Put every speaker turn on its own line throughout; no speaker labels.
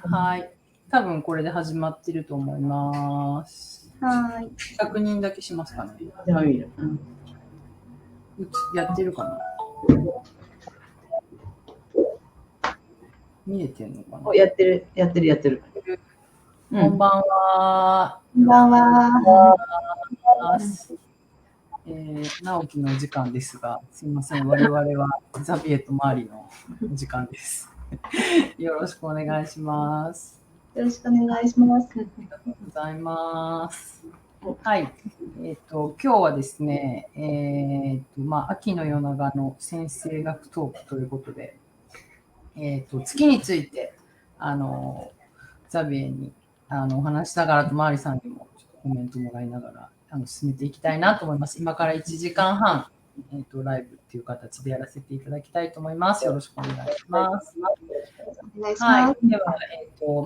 はい。多分これで始まってると思います。
はい。
確認だけしますかね。やってるかな。見えてるのかな。
やってる。
こんばんは。
こんばんは。
直樹の時間ですが、すみません。我々はザビエとマーリの時間です。よろしくお願いします。
よろしくお願いします。
ありがとうございます。はい。今日はですね、秋の夜長の占星学トークということで、月について、ザビエにお話しながらと、マーリさんにもちょっとコメントもらいながら進めていきたいなと思います。今から1時間半、ライブっていう形でやらせていただきたいと思います。よろしくお願いします。はい。では、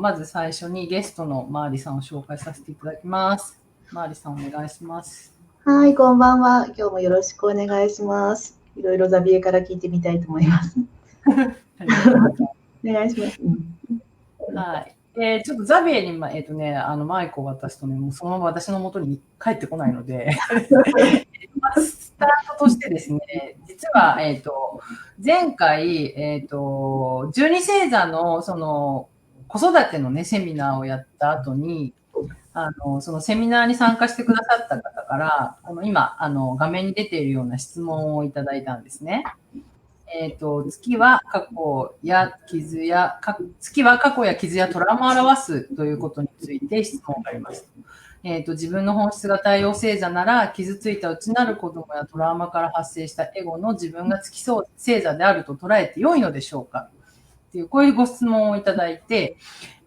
まず最初にゲストのマーリさんを紹介させていただきます。マーリさん、お願いします。
はい、こんばんは。今日もよろしくお願いします。いろいろザビエから聞いてみたいと思います。お願いします。
はい。ちょっとザビエに、マイクを渡すとね、もうそのまま私の元に帰ってこないので、まずスタートとしてですね、実は、前回、12星座の、その、子育てのね、セミナーをやった後に、そのセミナーに参加してくださった方から、今、画面に出ているような質問をいただいたんですね。月は過去や傷やトラウマを表すということについて質問があります。自分の本質が太陽星座なら、傷ついた内なる子供やトラウマから発生したエゴの自分が月星座であると捉えて良いのでしょうかっていう、こういうご質問をいただいて、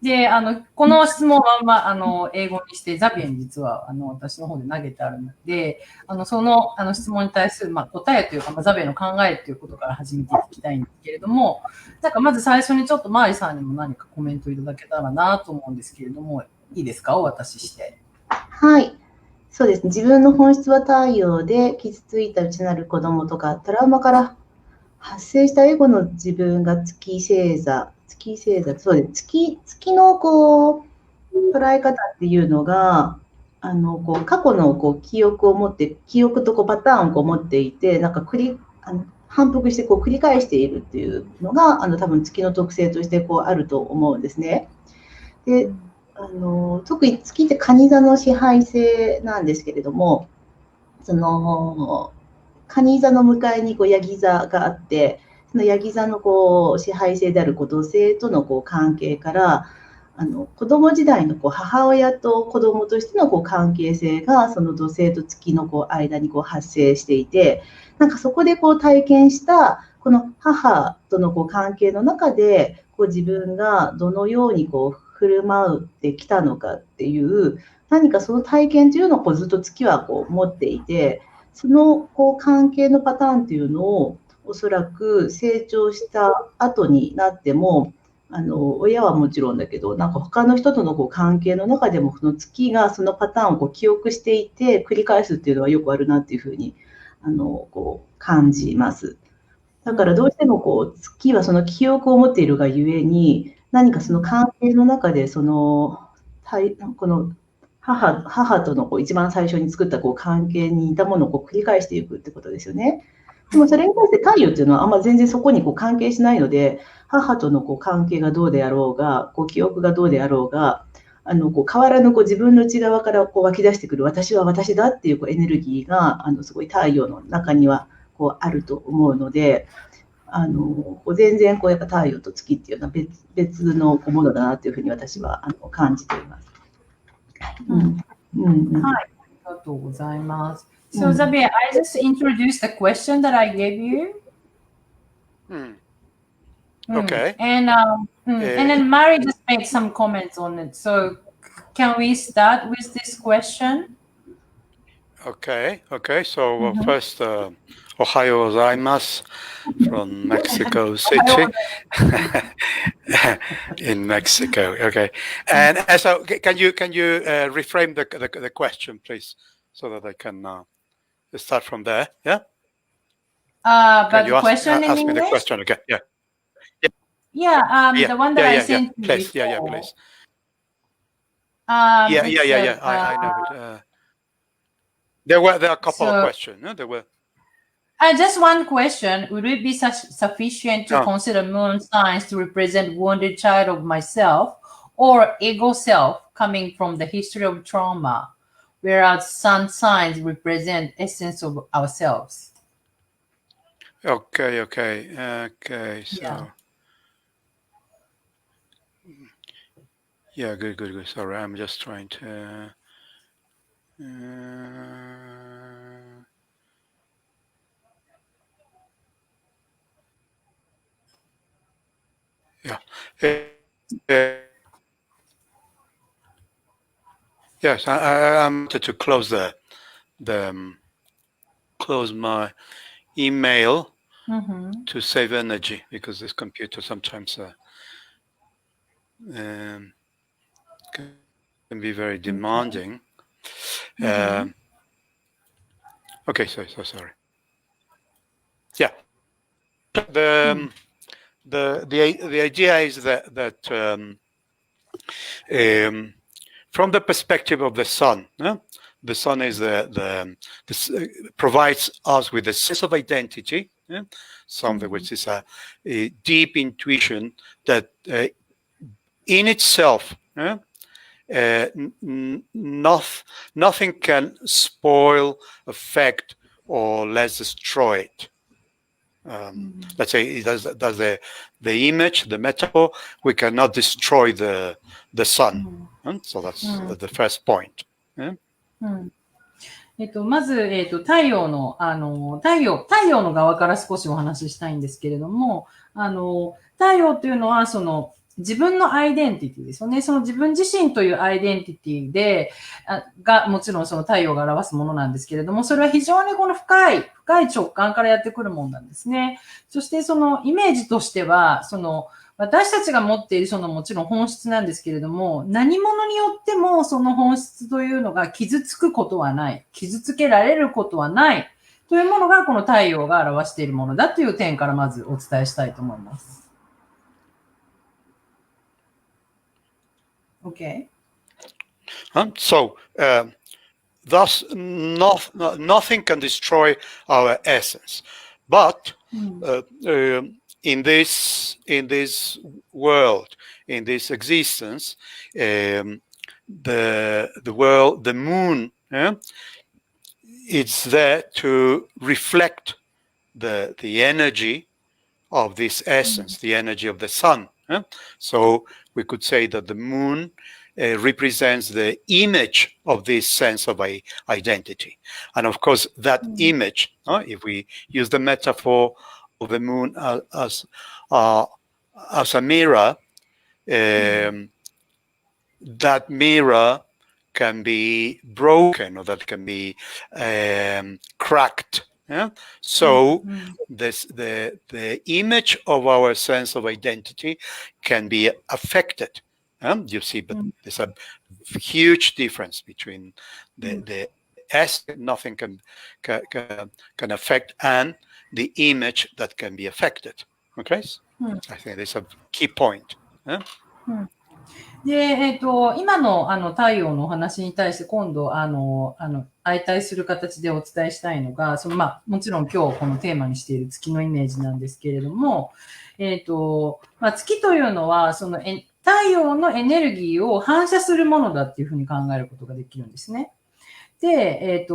で、この質問は、英語にしてザビエに実は、私の方で投げてあるので、その、質問に対する、答えというか、ザビエの考えということから始めていきたいんですけれども、なんかまず最初にちょっとマーリさんにも何かコメントいただけたらなと思うんですけれども、いいですか？お渡しして。
はい。そうですね。自分の本質は太陽で、傷ついた内なる子供とか、トラウマから発生したエゴの自分が月星座、そうです。月のこう、捉え方っていうのが、こう過去のこう記憶とこうパターンをこう持っていて、なんか反復してこう繰り返しているっていうのが、多分月の特性としてこうあると思うんですね。で、特に月って蟹座の支配性なんですけれども、その蟹座の向かいにこうヤギ座があって、そのヤギ座のこう支配性である土星とのこう関係から、子供時代のこう母親と子供としてのこう関係性がその土星と月のこう間にこう発生していて、なんかそこでこう体験したこの母とのこう関係の中でこう自分がどのようにこう振る舞ってきたのかっていう何かその体験というのをこうずっと月はこう持っていて、そのこう関係のパターンっていうのをおそらく成長した後になっても親はもちろんだけど、なんか他の人とのこう関係の中でも、その月がそのパターンをこう記憶していて、繰り返すっていうのはよくあるなっていうふうに、こう感じます。だからどうしてもこう、月はその記憶を持っているがゆえに、何かその関係の中で、この母とのこう一番最初に作ったこう関係に似たものをこう繰り返していくってことですよね。でもそれに対して太陽っていうのはあんま全然そこにこう関係しないので、母とのこう関係がどうであろうが、こう記憶がどうであろうが、こう変わらぬこう自分の内側からこう湧き出してくる私は私だっていうこうエネルギーがすごい太陽の中にはこうあると思うので、こう全然こうやっぱ太陽と月っていうのは別のものだなというふうに私は感じています。
はい、ありがとうございます。So, Zabir, I just introduced the question that I gave you.
Okay.
And then Mary just made some comments on it. So, can we start with this question?
Okay. So first, Ohayo gozaimasu from Mexico City in Mexico. Okay. And so, can you reframe the question, please, so that I can start from there? Yeah.
But the question in
ask me
English?
the question again. Yeah.
Yeah, the one that I sent you
please,
before.
please.
Um,
Yeah.
it's,
I know it. There are a couple of questions. No? There were.
Just one question. Would it be sufficient to consider moon signs to represent wounded child of myself or ego self coming from the history of trauma, whereas sun signs represent essence of ourselves?
Okay. So. Yeah, good. Sorry, I'm just trying to. Yes, I wanted to close close my email to save energy because this computer sometimes can be very demanding. Okay, so sorry. Yeah, the idea is that from the perspective of the sun, the sun is provides us with a sense of identity, something which is a deep intuition that in itself, nothing can spoil, affect, or let's destroy it. Let's say it does the image, the metaphor. We cannot destroy the sun. So that's the first point.
まず、太陽の、太陽の側から少しお話ししたいんですけれども、太陽というのは、自分のアイデンティティですよね。その自分自身というアイデンティティで、が、もちろんその太陽が表すものなんですけれども、それは非常にこの深い直感からやってくるものなんですね。そしてそのイメージとしては、私たちが持っているもちろん本質なんですけれども、何者によってもその本質というのが傷つくことはない、傷つけられることはないというものがこの太陽が表しているものだという点からまずお伝えしたいと思います。Okay.
So, thus, nothing can destroy our essence. But in this world, in this existence, the world, the moon, it's there to reflect the energy of this essence, the energy of the sun. So we could say that the moon represents the image of this sense of identity. And of course, that image, if we use the metaphor of the moon as a mirror, that mirror can be broken or that can be cracked. So the image of our sense of identity can be affected. You see, but there's a huge difference between the essence nothing can affect and the image that can be affected. Okay, I think there's a key point.
で、今の太陽のお話に対して今度相対する形でお伝えしたいのが、もちろん今日このテーマにしている月のイメージなんですけれども、月というのは太陽のエネルギーを反射するものだっていうふうに考えることができるんですね。で、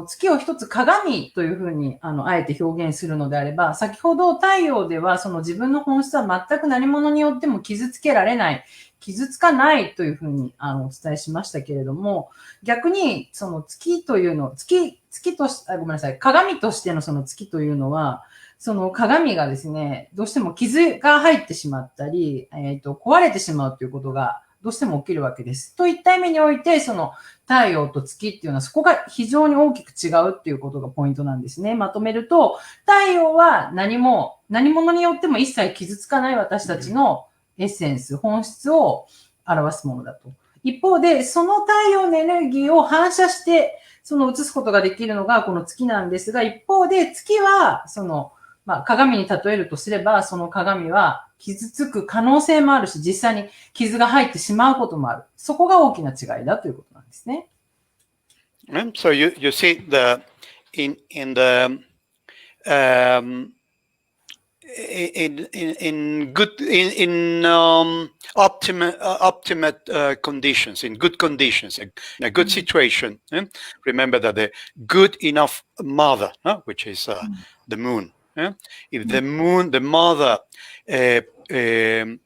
月を一つ鏡というふうに、あえて表現するのであれば、先ほど太陽では自分の本質は全く何者によっても傷つけられない、傷つかないというふうに、お伝えしましたけれども、逆に、月というの、鏡としての月というのは、鏡がですね、どうしても傷が入ってしまったり、壊れてしまうということが、どうしても起きるわけです。といった意味において、太陽と月っていうのはそこが非常に大きく違うっていうことがポイントなんですね。まとめると、太陽は何者によっても一切傷つかない私たちのエッセンス、本質を表すものだと。一方で、その太陽のエネルギーを反射して、映すことができるのがこの月なんですが、一方で月は、まあ、鏡に例えるとすれば、その鏡は傷つく可能性もあるし、実際に傷が入ってしまうこともある。そこが大きな違いだということなんですね。
So you see in the in good optimate conditions, in good conditions, in a good situation. Remember that the good enough mother, which is the moon. If the moon, the mother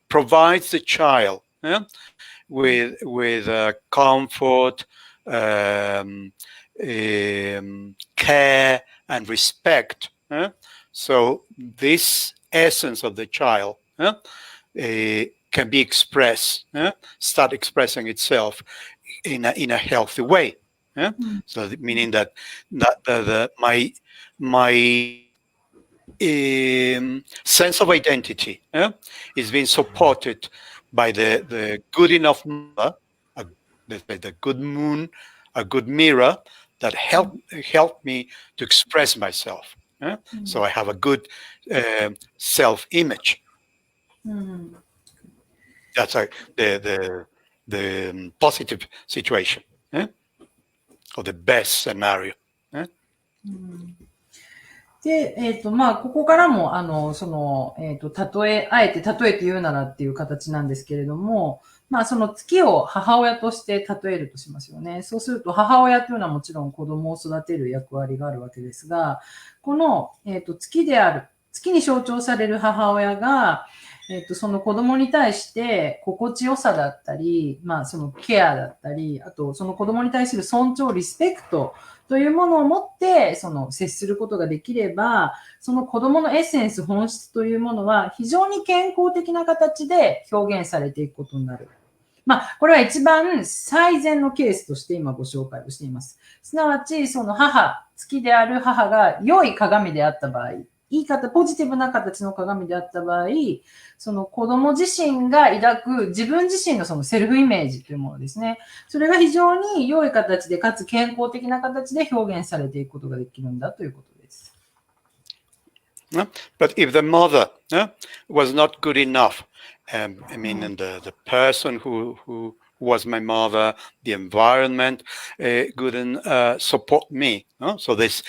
provides the child with comfort, care, and respect. So this essence of the child can be expressed, start expressing itself in a healthy way. So meaning that my sense of identity is being supported by the good enough mother, the good moon, a good mirror that help me to express myself. So I have a good self-image. That's the positive situation, or the best scenario.
で、まあ、ここからも、あえて例えて言うならっていう形なんですけれども、まあ、その月を母親として例えるとしますよね。そうすると、母親というのはもちろん子供を育てる役割があるわけですが、この、月に象徴される母親が、その子供に対して心地よさだったり、まあ、そのケアだったり、あと、その子供に対する尊重、リスペクトというものを持って、接することができれば、その子供のエッセンス、本質というものは非常に健康的な形で表現されていくことになる。まあ、これは一番最善のケースとして今ご紹介をしています。すなわち、その月である母が良い鏡であった場合、ポジティブな形の鏡であった場合、その子供自身が抱く自分自身のそのセルフイメージというものですね。それが非常に良い形で、かつ健康的な形で表現されていくことができるんだということです。
But if the mother was not good enough, I mean, the person who was my mother, the environment couldn't support me. So this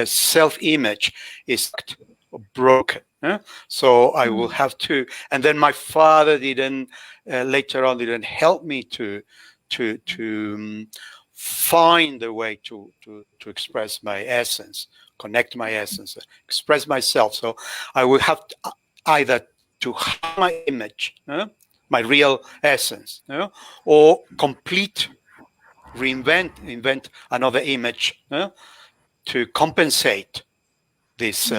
self-image is broken. So I will have to, and then my father later on didn't help me to find a way to express my essence, connect my essence, express myself. So I will have to either to hide my image, my real essence, or invent another image to compensate this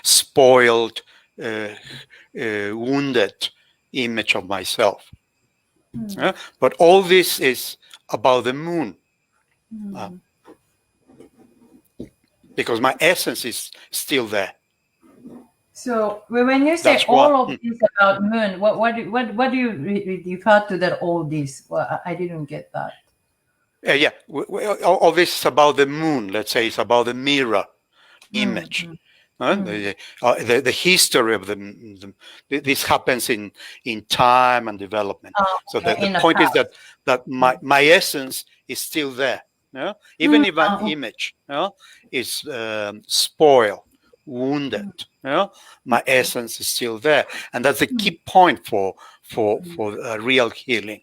spoiled, wounded image of myself. But all this is about the moon. Because my essence is still there.
So when you say all of this about moon, what do you refer to that all this? Well, I didn't get that.
Yeah, all this is about the moon. Let's say it's about the mirror image. The history of this happens in time and development. So the point is that my essence is still there. Even if an image is spoiled, wounded, my essence is still there, and that's the key point for real healing.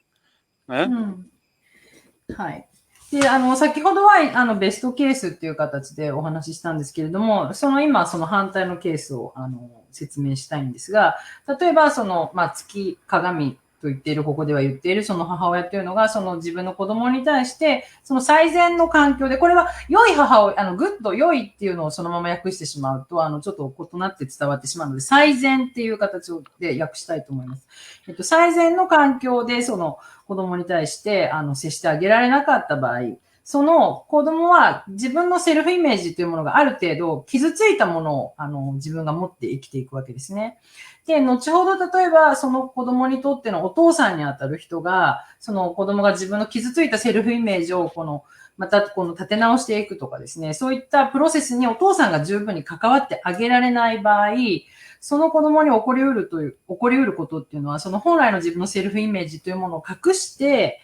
はい。で、先ほどは、ベストケースっていう形でお話ししたんですけれども、今、その反対のケースを、説明したいんですが、例えば、月鏡と言っている、ここでは言っている、その母親っていうのが、自分の子供に対して、最善の環境で、これは良い母親、グッド、良いっていうのをそのまま訳してしまうと、ちょっと異なって伝わってしまうので、最善っていう形で訳したいと思います。最善の環境で、子供に対して、接してあげられなかった場合、その子供は自分のセルフイメージというものがある程度傷ついたものを自分が持って生きていくわけですね。で、後ほど例えばその子供にとってのお父さんにあたる人が、その子供が自分の傷ついたセルフイメージをまたこの立て直していくとかですね、そういったプロセスにお父さんが十分に関わってあげられない場合、その子供に起こりうることっていうのは、その本来の自分のセルフイメージというものを隠して、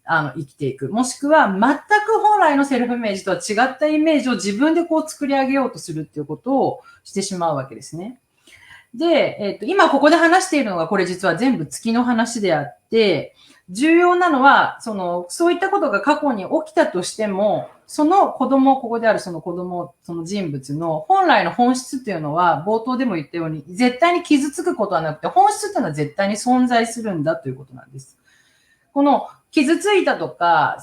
生きていく。もしくは、全く本来のセルフイメージとは違ったイメージを自分でこう作り上げようとするっていうことをしてしまうわけですね。で、今ここで話しているのが、これ実は全部月の話であって、重要なのは、そういったことが過去に起きたとしても、その子供、ここであるその子供、その人物の本来の本質っていうのは、冒頭でも言ったように、絶対に傷つくことはなくて、本質っていうのは絶対に存在するんだということなんです。この、傷ついたとか、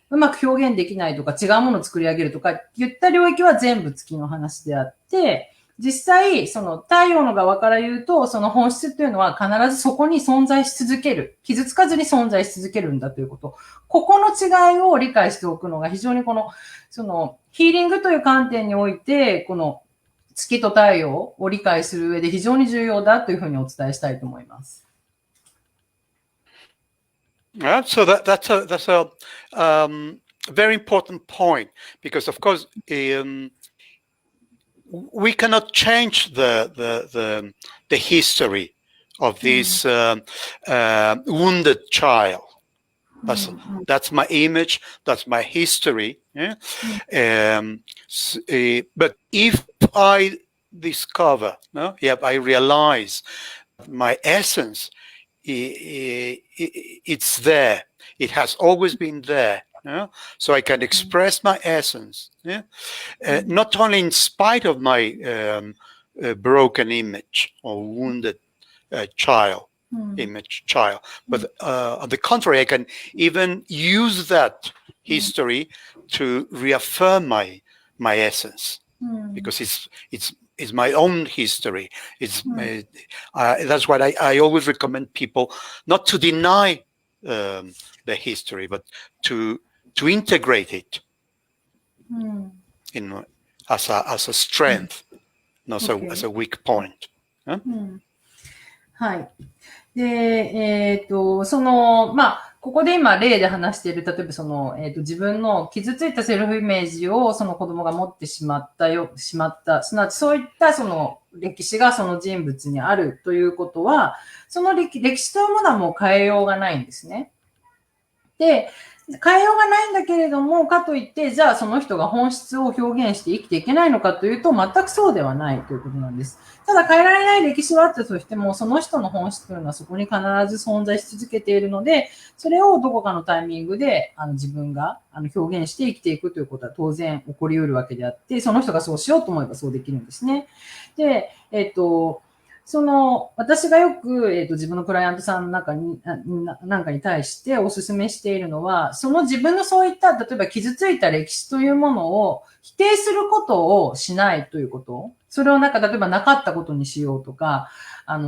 うまく表現できないとか、違うものを作り上げるとか、言った領域は全部月の話であって、実際、太陽の側から言うと、その本質っていうのは必ずそこに存在し続ける。傷つかずに存在し続けるんだということ。ここの違いを理解しておくのが非常にヒーリングという観点において、この月と太陽を理解する上で非常に重要だというふうにお伝えしたいと思います。
So that's a very important point, because of course we cannot change the history of this wounded child. That's my image. That's my history. Yeah? But if I discover, I realize my essence, it's there. It has always been there. So I can express my essence, not only in spite of my broken image or wounded child, but on the contrary, I can even use that history to reaffirm my essence, because it's my own history. That's why I always recommend people not to deny the history, but to integrate it as a strength, not as a weak point.
はい。で、ここで今例で話している、例えば自分の傷ついたセルフイメージをその子供が持ってしまった、すなわちそういった歴史がその人物にあるということは、その歴史というものはもう変えようがないんですね。で、変えようがないんだけれども、かといって、じゃあその人が本質を表現して生きていけないのかというと、全くそうではないということなんです。ただ変えられない歴史はあったとしても、その人の本質というのはそこに必ず存在し続けているので、それをどこかのタイミングで自分が表現して生きていくということは当然起こり得るわけであって、その人がそうしようと思えばそうできるんですね。で、私がよく、自分のクライアントさんなんかに対してお勧めしているのは、自分のそういった、例えば傷ついた歴史というものを否定することをしないということ。それを例えばなかったことにしようとか、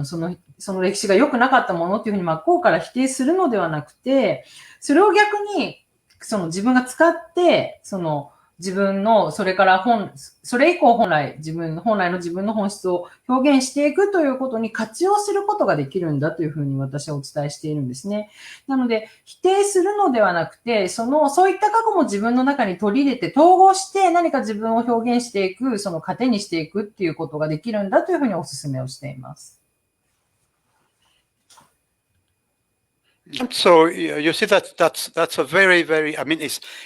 その歴史が良くなかったものっていうふうに真っ向から否定するのではなくて、それを逆に、自分が使って、自分の、それ以降本来の自分の本質を表現していくということに活用することができるんだというふうに私はお伝えしているんですね。なので、否定するのではなくて、そういった過去も自分の中に取り入れて統合して何か自分を表現していく、糧にしていくっていうことができるんだというふうにお勧めをしています。
So you see that's a very, very, I mean,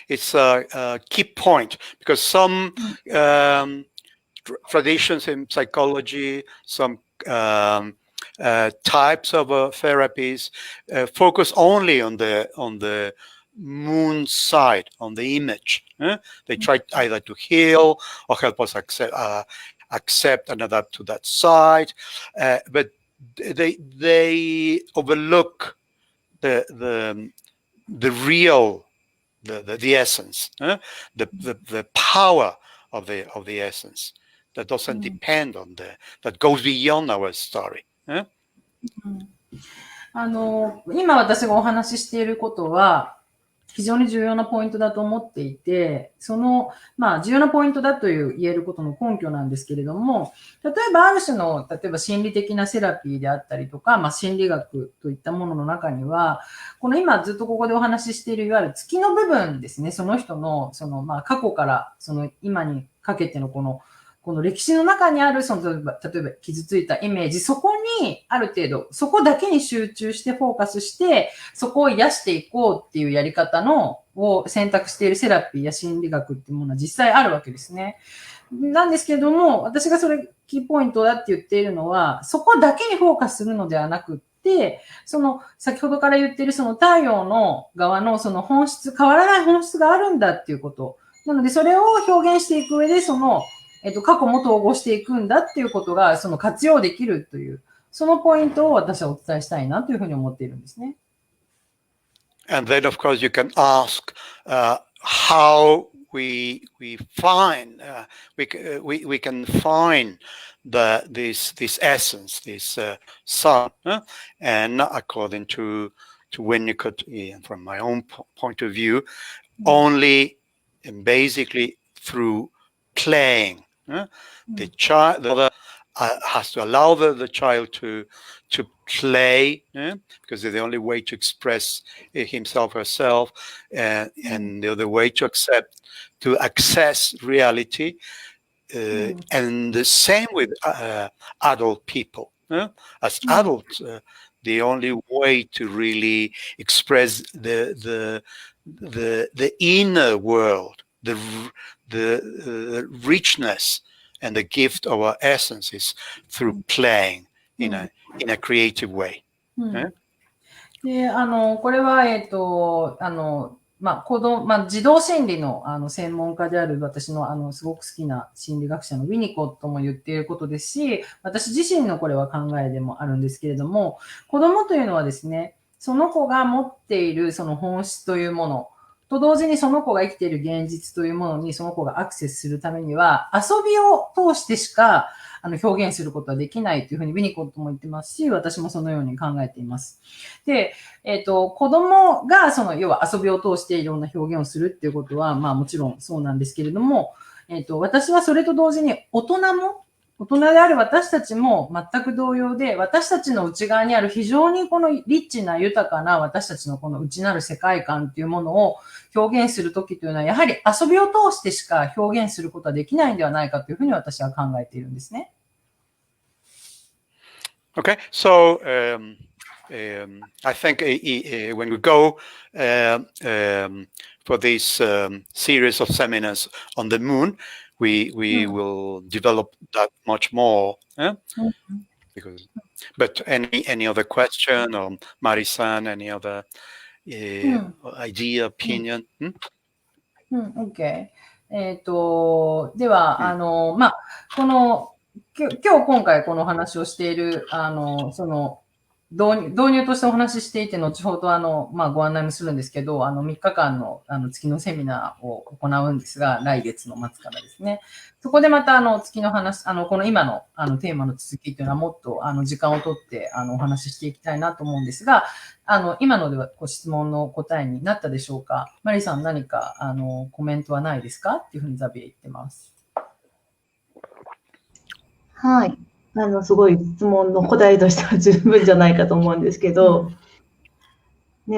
it's a key point, because some traditions in psychology, some types of therapies focus only on the moon side, on the image. They try either to heal or help us accept and adapt to that side, but they overlook the real, the essence, the power of the essence that doesn't depend on that goes beyond our story.
今私がお話ししていることは、非常に重要なポイントだと思っていて、その、重要なポイントだという言えることの根拠なんですけれども、例えばある種の、例えば心理的なセラピーであったりとか、心理学といったものの中には、この今ずっとここでお話ししているいわゆる月の部分ですね、その人の、過去からその今にかけてのこの歴史の中にある、例えば傷ついたイメージ、そこにある程度、そこだけに集中してフォーカスして、そこを癒していこうっていうやり方を選択しているセラピーや心理学っていうものは実際あるわけですね。なんですけれども、私がそれキーポイントだって言っているのは、そこだけにフォーカスするのではなくって、先ほどから言っているその太陽の側のその本質、変わらない本質があるんだっていうこと。なので、それを表現していく上で、過去も統合していくんだっていうことが、活用できるという、そのポイントを私はお伝えしたいなというふうに思っているんですね。
And then, of course, you can ask how we find we can find this essence, this sun, and according to Winnicott, from my own point of view, only and basically through playing. The child has to allow the child to play, because they're the only way to express himself, herself, and the other way to access reality. And the same with adult people. As adults, the only way to really express the inner world, the richness and the gift of our essence is through playing in a creative way.
で、これは、児童心理の、専門家である私の、すごく好きな心理学者のウィニコットも言っていることですし、私自身のこれは考えでもあるんですけれども、子供というのはですね、その子が持っているその本質というものと同時にその子が生きている現実というものにその子がアクセスするためには、遊びを通してしか表現することはできないというふうにウィニコットも言ってますし、私もそのように考えています。で、子供が要は遊びを通していろんな表現をするっていうことは、もちろんそうなんですけれども、私はそれと同時に大人である私たちも全く同様で、私たちの内側にある非常にこのリッチな豊かな私たちのこの内なる世界観っていうものを表現するときというのは、やはり遊びを通してしか表現することはできないんではないかというふうに私は考えているんですね。
Okay, so I think when we go for this series of seminars on the moon, we will develop that much more. But any other question, or Mari-san, any other idea, opinion?
OK。では、今回この話をしている、導入としてお話ししていて、後ほどご案内もするんですけど、3日間の月のセミナーを行うんですが、来月の末からですね。そこでまた月の話、この今のテーマの続きというのはもっと時間をとってお話ししていきたいなと思うんですが、今のではご質問の答えになったでしょうか。マリさん何かコメントはないですかっていうふうにザビエ言ってます。
はい。すごい質問の答えとしては十分じゃないかと思うんですけど、ね、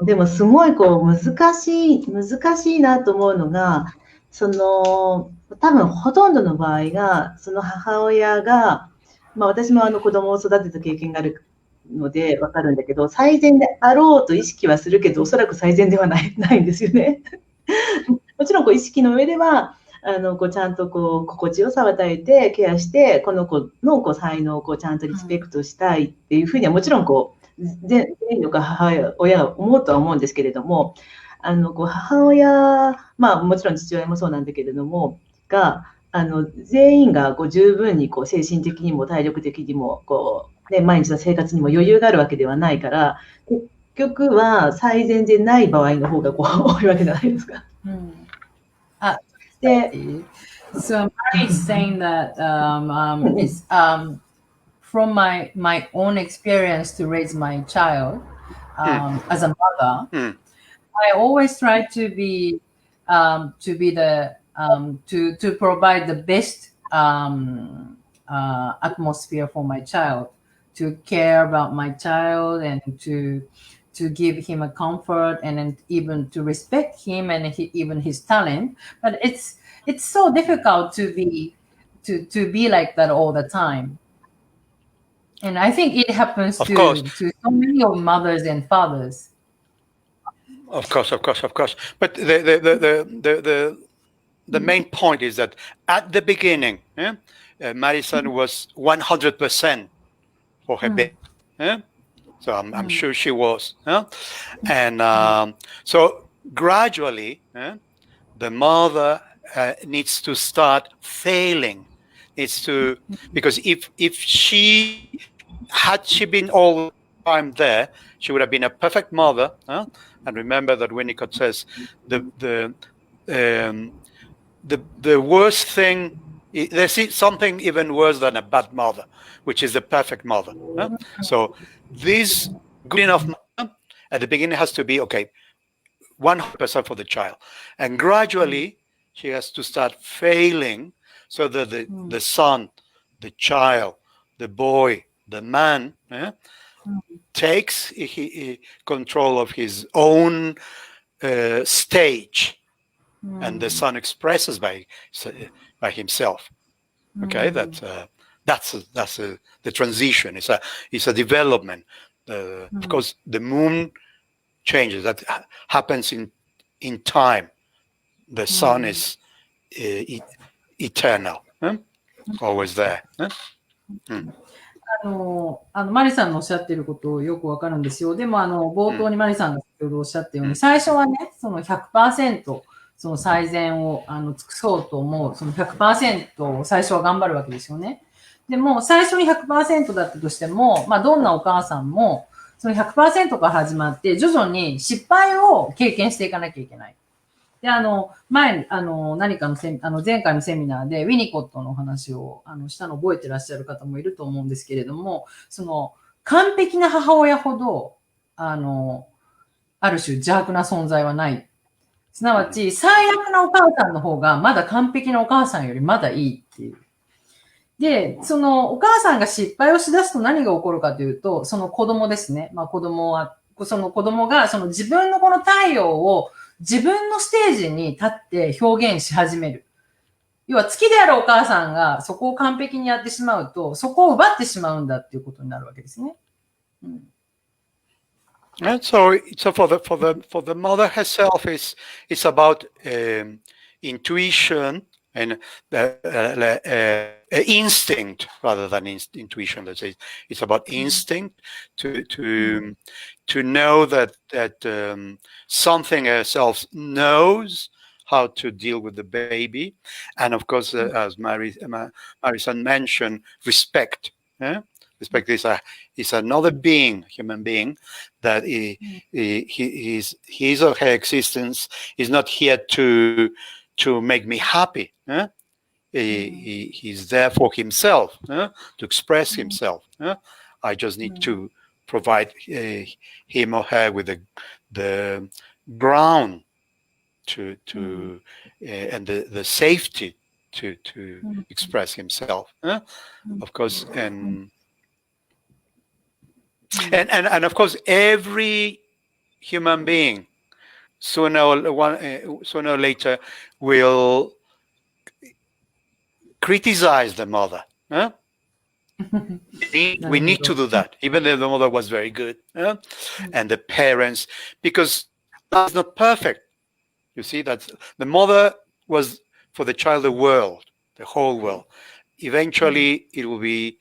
でもすごい難しいなと思うのが、多分ほとんどの場合が、その母親が、私も子供を育てた経験があるのでわかるんだけど、最善であろうと意識はするけど、おそらく最善ではないんですよね。もちろん意識の上では、ちゃんと心地よさを与えてケアしてこの子の才能をちゃんとリスペクトしたいっていうふうにはもちろん全員の母親が思うとは思うんですけれども、母親、もちろん父親もそうなんだけれどもが全員が十分に精神的にも体力的にも毎日の生活にも余裕があるわけではないから、結局は最善でない場合の方が多いわけじゃないですか。
So Mari is saying that it's from my own experience to raise my child as a mother. I always try to be the to provide the best atmosphere for my child, to care about my child, and to give him a comfort, and then even to respect him and even his talent. But it's so difficult to be like that all the time. And I think it happens
Of
to
course.
so many of mothers and fathers.
Of course. But the main point is that at the beginning, Madison was 100% for her baby. So I'm sure she was. And so gradually, the mother needs to start failing. Because if she had been all the time there, she would have been a perfect mother. And remember that Winnicott says the worst thing, there's something even worse than a bad mother, which is the perfect mother. So this good enough mother at the beginning has to be 100% for the child, and gradually she has to start failing, so that the son, the child, the boy, the man takes control of his own stage, and the son expresses by himself. Okay, that's the transition. It's a development. Of course, the moon changes. That happens in time. The sun is eternal, always there.
マリさんのおっしゃっていることをよくわかるんですよ。でも、冒頭にマリさんが先ほどおっしゃったように、最初はね、その 100%、その最善を尽くそうと思う、その 100% を最初は頑張るわけですよね。でも、最初に 100% だったとしても、どんなお母さんも、その 100% から始まって、徐々に失敗を経験していかなきゃいけない。で、前回のセミナーでウィニコットのお話を、したの覚えてらっしゃる方もいると思うんですけれども、その、完璧な母親ほど、ある種邪悪な存在はない。すなわち、最悪なお母さんの方が、まだ完璧なお母さんよりまだいいっていう。で、その、お母さんが失敗をしだすと何が起こるかというと、その子供ですね。その子供が、その自分のこの太陽を自分のステージに立って表現し始める。要は、月であるお母さんがそこを完璧にやってしまうと、そこを奪ってしまうんだっていうことになるわけですね。
And so for the mother herself, it's about intuition and instinct rather than intuition. Let's say it's about instinct to know that something herself knows how to deal with the baby, and of course, as Marisan mentioned, respect. Respect is another being, human being, that his or her existence is not here to make me happy. He's there for himself, to express himself. I just need to provide him or her with the ground and the safety to express himself. Of course, and of course, every human being sooner or later will criticize the mother. We need to do that, even though the mother was very good, and the parents, because that's not perfect. You see, that the mother was for the child the world, the whole world. Eventually, it will be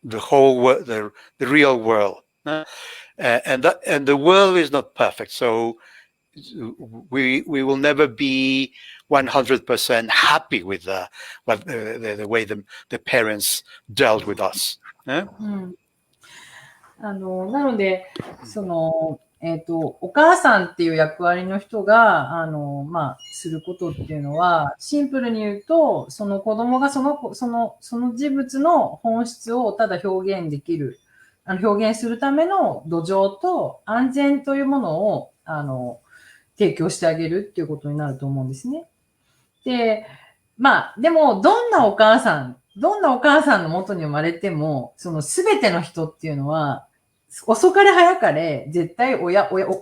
the whole world, the real world, and the world is not perfect. So we will never be 100% happy with the way the parents dealt with us.
なので、その、お母さんっていう役割の人が、することっていうのは、シンプルに言うと、その子供がその事物の本質をただ表現できる、表現するための土壌と安全というものを、提供してあげるっていうことになると思うんですね。で、まあ、でも、どんなお母さんの元に生まれても、そのすべての人っていうのは、遅かれ早かれ、絶対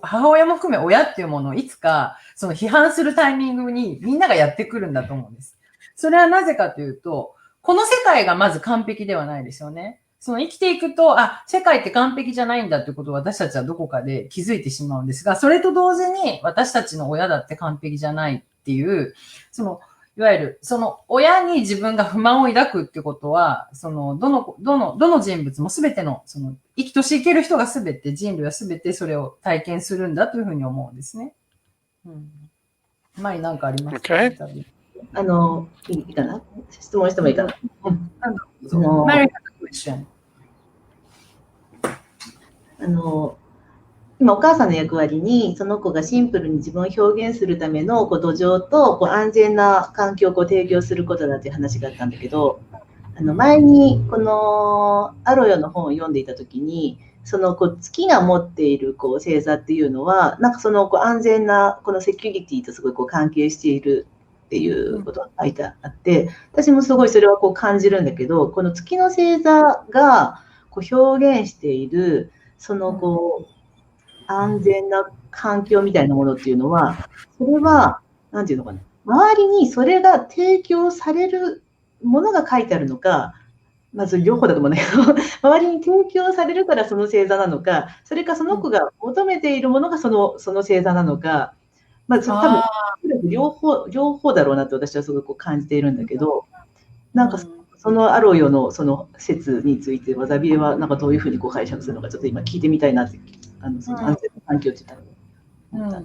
母親も含め親っていうものをいつか、その批判するタイミングにみんながやってくるんだと思うんです。それはなぜかというと、この世界がまず完璧ではないですよね。その生きていくと、世界って完璧じゃないんだってことを私たちはどこかで気づいてしまうんですが、それと同時に私たちの親だって完璧じゃないっていう、いわゆる、親に自分が不満を抱くってことは、どの人物もすべての、生きとし生ける人がすべて、人類はすべてそれを体験するんだというふうに思うんですね。前に何かありますか、
Okay.
いいかな、質問してもいいかな。
Mary has a question.
今お母さんの役割にその子がシンプルに自分を表現するための土壌と安全な環境を提供することだという話があったんだけど、前にこのアロヨの本を読んでいた時に、月が持っている星座っていうのはなんか安全なこのセキュリティとすごい関係しているっていうことが書いてあって、私もすごいそれは感じるんだけど、この月の星座が表現している安全な環境みたいなものっていうのは、それはなんていうのかな、周りにそれが提供されるものが書いてあるのか、まず両方だと思うんだけど、周りに提供されるからその星座なのか、それかその子が求めているものがその星座なのか、多分両方だろうなって私はすごく感じているんだけど、なんかそのアロヨのその説についてはザビエはなんかどういうふうに解釈するのかちょっと今聞いてみたいなって、その安全な環境って言ったら。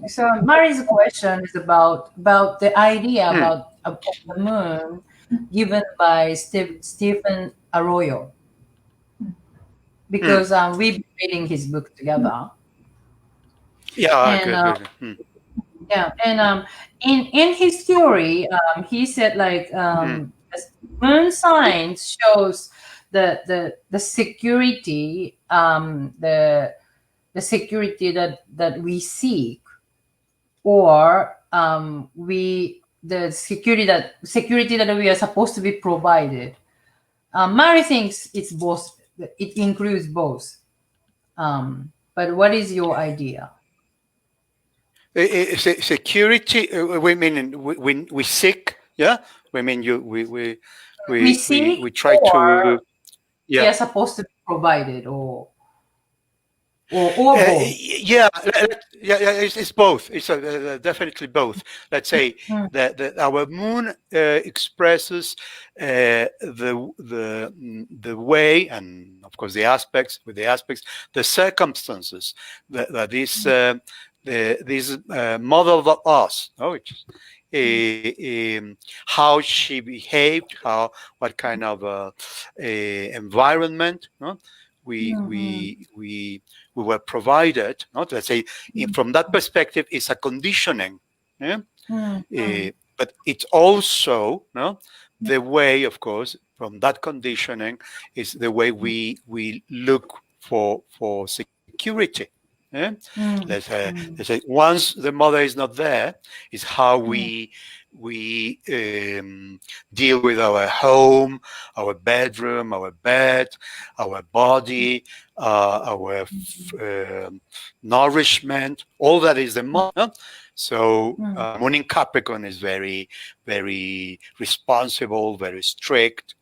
So Mari's question is about the idea about the moon given by Stephen Arroyo, because we've been reading his book together.
Yeah, good.
Yeah, and in his theory, he said like moon signs shows the security, the security that we seek, or the security that we are supposed to be provided. Mary thinks it's both. It includes both. But what is your idea?
Security. We mean we seek. Yeah. We mean we
seek,
we try to.
Yeah. We are supposed to be provided, or both.
Yeah, it's both. It's definitely both. Let's say that our moon expresses the way, and of course the aspects, the circumstances that this model of us, how she behaved, what kind of environment, we were provided. Let's say from that perspective, it's a conditioning. But it's also the way, of course, from that conditioning is the way we look for security. Let's say once the mother is not there, is how we deal with our home, our bedroom, our bed, our body, our nourishment. All that is the mother. So moon in Capricorn is very, very responsible, very strict.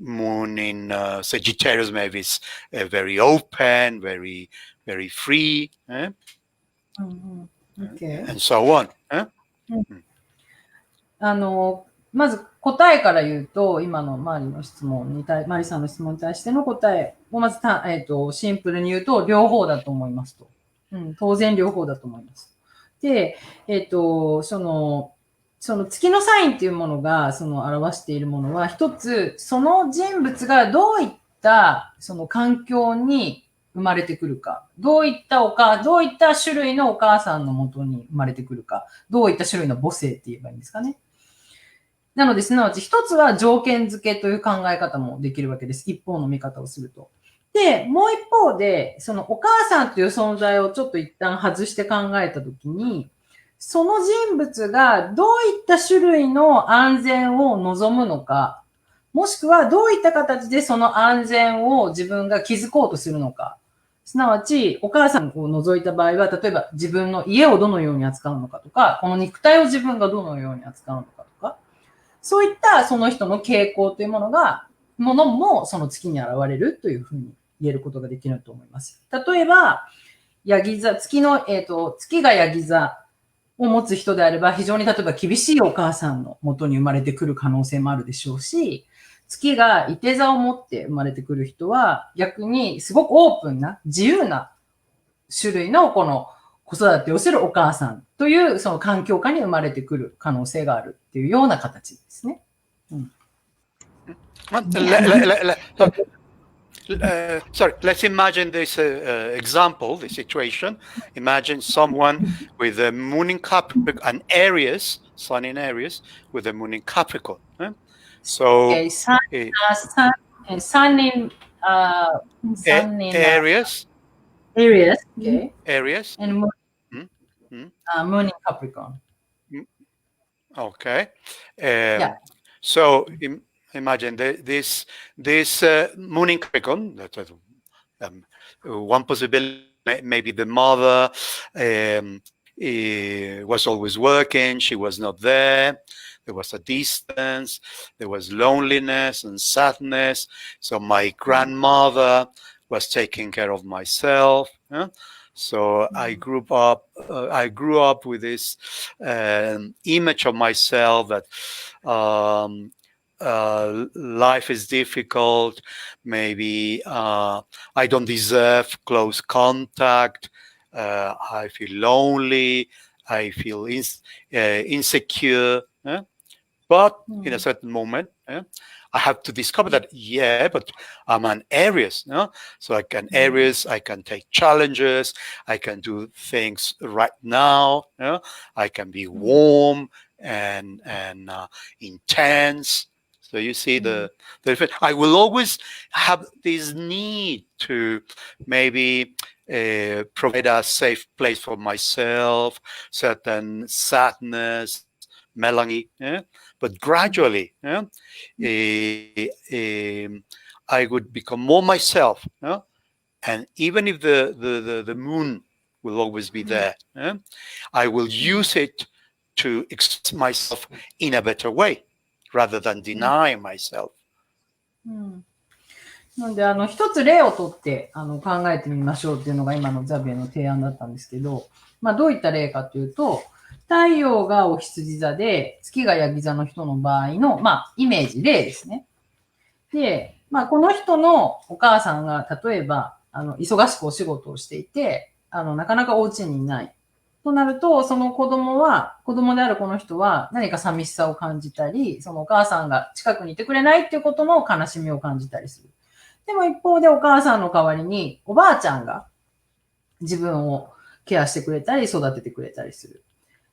Moon in Sagittarius maybe is very open, very, very free, and so on.
まず答えから言うと、今のマリさんの質問に対しての答えをまずシンプルに言うと、両方だと思いますと。当然両方だと思います。で、その月のサインっていうものが、表しているものは、一つ、その人物がどういった、環境に生まれてくるか、どういった種類のお母さんのもとに生まれてくるか、どういった種類の母性って言えばいいんですかね。なので、すなわち一つは条件付けという考え方もできるわけです。一方の見方をすると。で、もう一方で、そのお母さんという存在をちょっと一旦外して考えたときに、その人物がどういった種類の安全を望むのか、もしくはどういった形でその安全を自分が築こうとするのか。すなわち、お母さんを除いた場合は、例えば自分の家をどのように扱うのかとか、この肉体を自分がどのように扱うのかとか、そういったその人の傾向というものもその月に現れるというふうに言えることができると思います。例えば、ヤギ座、月がヤギ座を持つ人であれば、非常に例えば厳しいお母さんの元に生まれてくる可能性もあるでしょうし、月がいて座を持って生まれてくる人は、逆にすごくオープンな、自由な種類のこの子育てをするお母さんというその環境下に生まれてくる可能性があるっていうような形ですね。
Sorry, let's imagine this example, the situation. Imagine someone with a moon in Capricorn, an Aries, sun in Aries, with a moon in Capricorn. So,
sun in
Aries,
okay,
Aries,
and moon in Capricorn.
Okay.
Yeah.
So imagine this moon in Capricorn. One possibility, maybe the mother was always working. She was not there. There was a distance. There was loneliness and sadness. So my grandmother was taking care of myself. So I grew up with this image of myself that life is difficult. Maybe I don't deserve close contact. I feel lonely. I feel insecure. But in a certain moment, I have to discover that, but I'm an Aries. So like an Aries, I can take challenges. I can do things right now. I can be warm and intense. So you see the effect. I will always have this need to maybe provide a safe place for myself, certain sadness, melancholy. But gradually, I would become more myself. And even if the moon will always be there, I will use it to express myself in a better way rather than deny myself.
なので、一つ例をとって、考えてみましょうっていうのが今のザビエの提案だったんですけど、どういった例かというと、太陽がお羊座で、月がヤギ座の人の場合の、イメージ、例ですね。で、この人のお母さんが、例えば、忙しくお仕事をしていて、なかなかお家にいない。となると、その子供であるこの人は何か寂しさを感じたり、そのお母さんが近くにいてくれないっていうことの悲しみを感じたりする。でも一方でお母さんの代わりに、おばあちゃんが自分をケアしてくれたり、育ててくれたりする。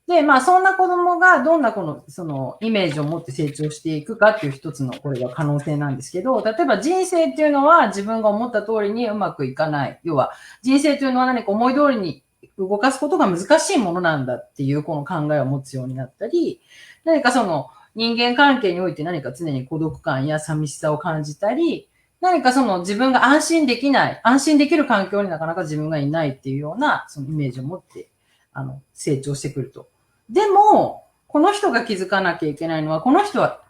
で、そんな子供がどんなそのイメージを持って成長していくかっていう一つのこれが可能性なんですけど、例えば人生っていうのは自分が思った通りにうまくいかない。要は人生というのは何か思い通りに動かすことが難しいものなんだっていうこの考えを持つようになったり、何かその人間関係において何か常に孤独感や寂しさを感じたり、何かその自分が安心できる環境になかなか自分がいないっていうようなそのイメージを持って成長してくると。でも、この人が気づかなきゃいけないのは、この人は、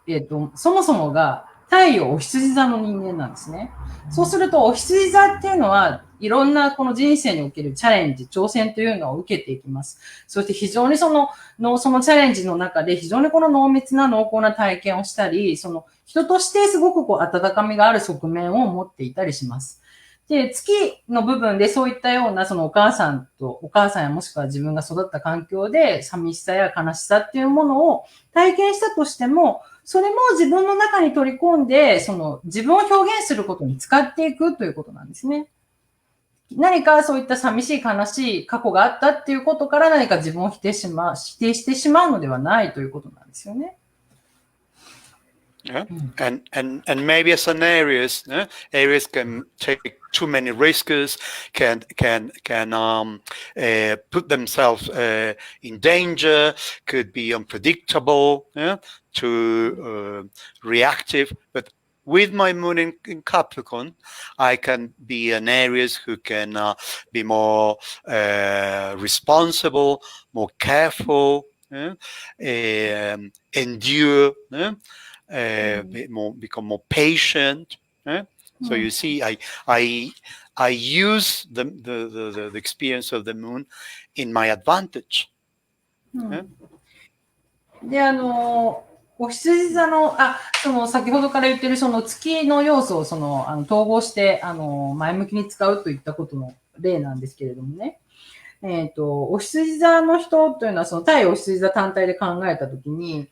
そもそもが太陽お羊座の人間なんですね。そうすると、お羊座っていうのは、いろんなこの人生におけるチャレンジ、挑戦というのを受けていきます。そして非常にそのチャレンジの中で非常にこの濃密な濃厚な体験をしたり、その人としてすごく温かみがある側面を持っていたりします。で、月の部分でそういったようなそのお母さんやもしくは自分が育った環境で寂しさや悲しさっていうものを体験したとしても、それも自分の中に取り込んで、その自分を表現することに使っていくということなんですね。何かそういった寂しい悲しい過去があったっていうことから何か自分を否定してしまうのではないということなんですよね。
Yeah? And maybe as an Aries, Aries can take too many risks, can put themselves in danger, could be unpredictable, too reactive. But with my moon in Capricorn, I can be an Aries who can be more responsible, more careful, endure, become more patient. So you see, I use the experience of the moon in my advantage.
で、お羊座の、その先ほどから言ってるその月の要素を統合して、前向きに使うといったことの例なんですけれどもね。お羊座の人というのは、その対お羊座単体で考えたときに、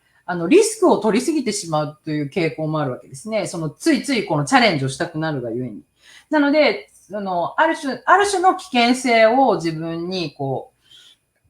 リスクを取りすぎてしまうという傾向もあるわけですね。ついついこのチャレンジをしたくなるがゆえに。なので、ある種の危険性を自分に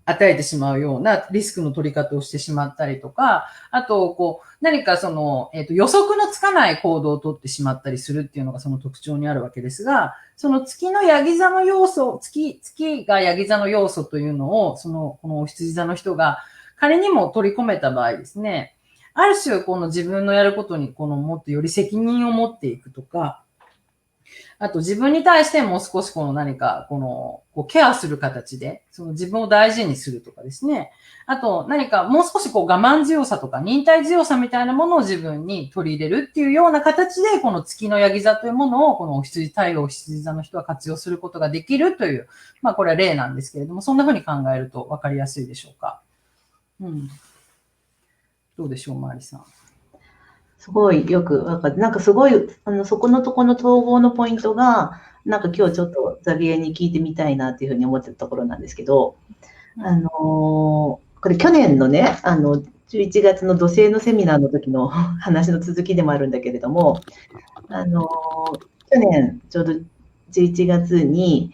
与えてしまうようなリスクの取り方をしてしまったりとか、あと、何か予測のつかない行動を取ってしまったりするっていうのがその特徴にあるわけですが、その月のヤギ座の要素、月がヤギ座の要素というのを、このお羊座の人が仮にも取り込めた場合ですね、ある種自分のやることにもっとより責任を持っていくとか、あと自分に対してもう少し何かケアする形で自分を大事にするとかですね。あと何かもう少し我慢強さとか忍耐強さみたいなものを自分に取り入れるっていうような形でこの月のヤギ座というものをこの太陽お羊座の人は活用することができるという、これは例なんですけれども、そんな風に考えると分かりやすいでしょうか。どうでしょう、マーリさん。
すごいよくわかる。なんかすごい、そこのとこの統合のポイントが、なんか今日ちょっとザビエに聞いてみたいなっていうふうに思ってたところなんですけど、これ去年のね、11月の土星のセミナーの時の話の続きでもあるんだけれども、去年ちょうど11月に、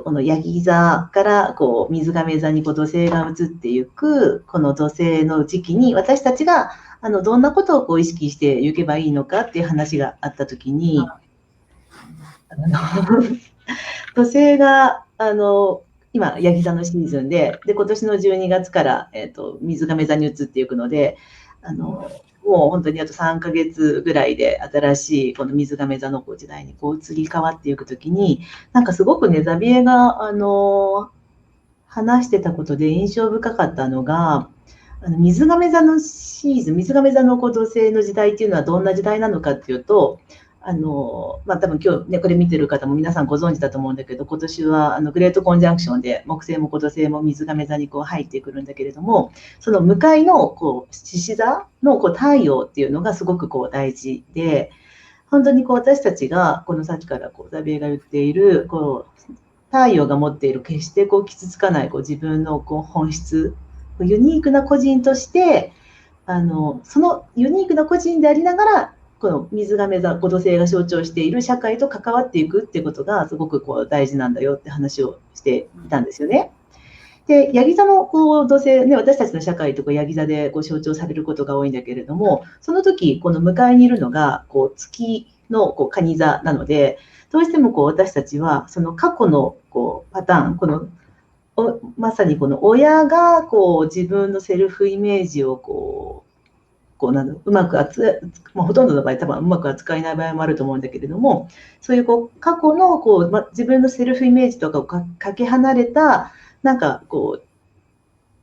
このヤギ座から水亀座に土星が移っていく、この土星の時期に私たちがどんなことを意識していけばいいのかっていう話があったときに、土星が、今、ヤギ座のシーズンで、今年の12月から、水亀座に移っていくので、もう本当にあと3ヶ月ぐらいで新しいこの水亀座の時代に移り変わっていくときに、なんかすごくね、ザビエが、話してたことで印象深かったのが、水亀座のシーズン、水亀座の土星の時代っていうのはどんな時代なのかっていうと、多分今日ね、これ見てる方も皆さんご存知だと思うんだけど、今年はグレートコンジャンクションで木星も土星も水亀座に入ってくるんだけれども、その向かいの獅子座の太陽っていうのがすごく大事で、本当に私たちがこのさっきからザビエが言っている太陽が持っている決して傷つかない自分の本質、ユニークな個人として、そのユニークな個人でありながら、この水亀座、土星が象徴している社会と関わっていくっていうことがすごく大事なんだよって話をしていたんですよね。で、ヤギ座の土星、ね、私たちの社会とヤギ座で象徴されることが多いんだけれども、その時、この向かいにいるのが月の蟹座なので、どうしても私たちはその過去のパターン、まさに親が自分のセルフイメージをうまくほとんどの場合多分うまく扱えない場合もあると思うんだけれども、そういう過去の自分のセルフイメージとかをかけ離れたなんか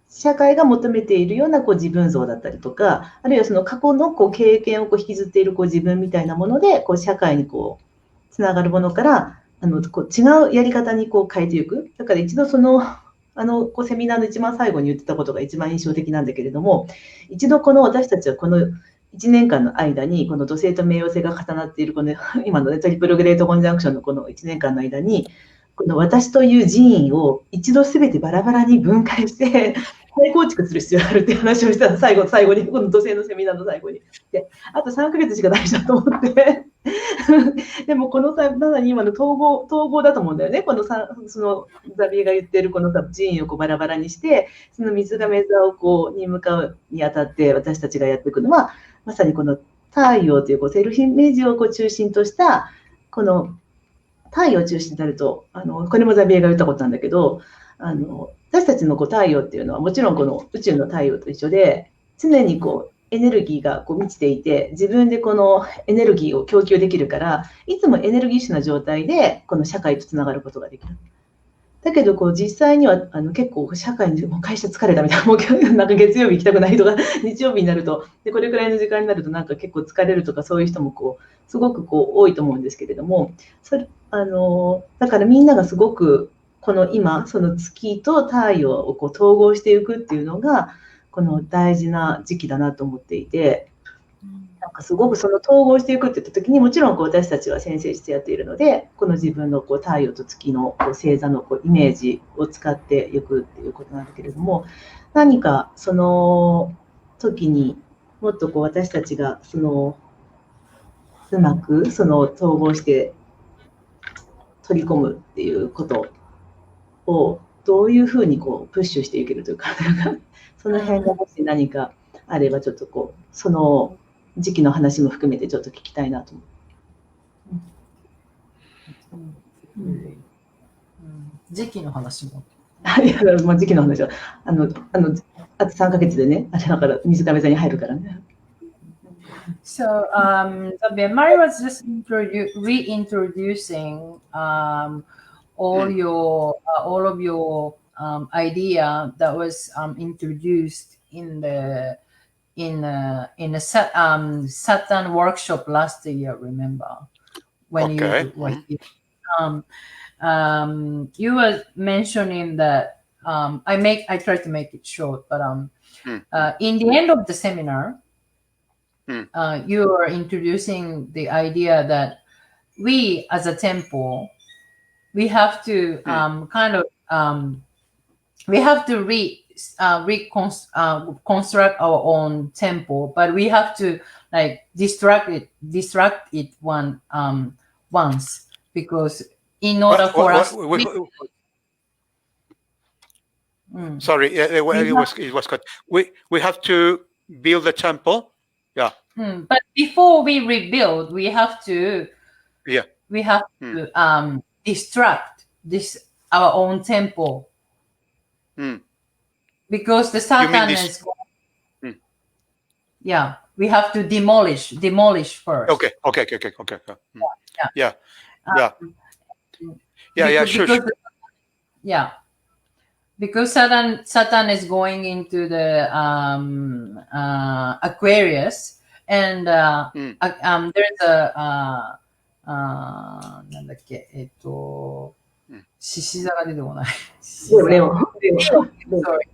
社会が求めているような自分像だったりとか、あるいはその過去の経験を引きずっている自分みたいなもので社会につながるものから違うやり方に変えていく。だから一度セミナーの一番最後に言ってたことが一番印象的なんだけれども、一度私たちはこの1年間の間に、この土星と冥王星が重なっている今の、トリプルグレートコンジャンクションのこの1年間の間に、この私という人員を一度すべてバラバラに分解して、再構築する必要があるっていう話をしたら、最後に、この土星のセミナーの最後に。で、あと3ヶ月しかないじゃんと思って。でも、まさに今の統合だと思うんだよね。そのザビエが言ってるこの人員をバラバラにして、その水亀座に向かうにあたって私たちがやっていくのは、まさにこの太陽というセルフイメージを中心とした、この太陽を中心になると、これもザビエが言ったことなんだけど、私たちの太陽っていうのはもちろんこの宇宙の太陽と一緒で、常にエネルギーが満ちていて、自分でこのエネルギーを供給できるから、いつもエネルギッシュな状態でこの社会とつながることができる。だけど実際には結構社会にもう会社疲れたみたいな、もうなんか月曜日行きたくないとか、日曜日になるとでこれくらいの時間になるとなんか結構疲れるとか、そういう人もすごく多いと思うんですけれども、だからみんながすごくこの今その月と太陽を統合していくっていうのがこの大事な時期だなと思っていて。なんかすごくその統合していくって言った時に、もちろん私たちは先生してやっているので、この自分の太陽と月の星座のイメージを使っていくっていうことなんだけれども、何かその時にもっと私たちがうまく統合して取り込むっていうことをどういうふうにプッシュしていけるというか、その辺がもし何かあればちょっとその時期の話も含めてちょっと聞きたいなと思う。
時期の話も。
いや、時期の話はあと3ヶ月でね、あれだから水亀座に入るからね。
So, Mari was just reintroducing all of your idea that was introduced in the Saturn workshop last year. Remember when you were here? You were mentioning that I tried to make it short, but in the end of the seminar, you are introducing the idea that we as a temple, we have to we have to construct our own temple, but we have to distract it once, because in order for us
sorry, it was cut. We have to build a temple. Yeah.
But before we rebuild, we have to distract our own temple. Because the Satan is we have to demolish first.
Okay. Sure.
Because Satan is going into the Aquarius, and there's a なんだっけ、獅子座が出てこない。
Leo.
Sorry.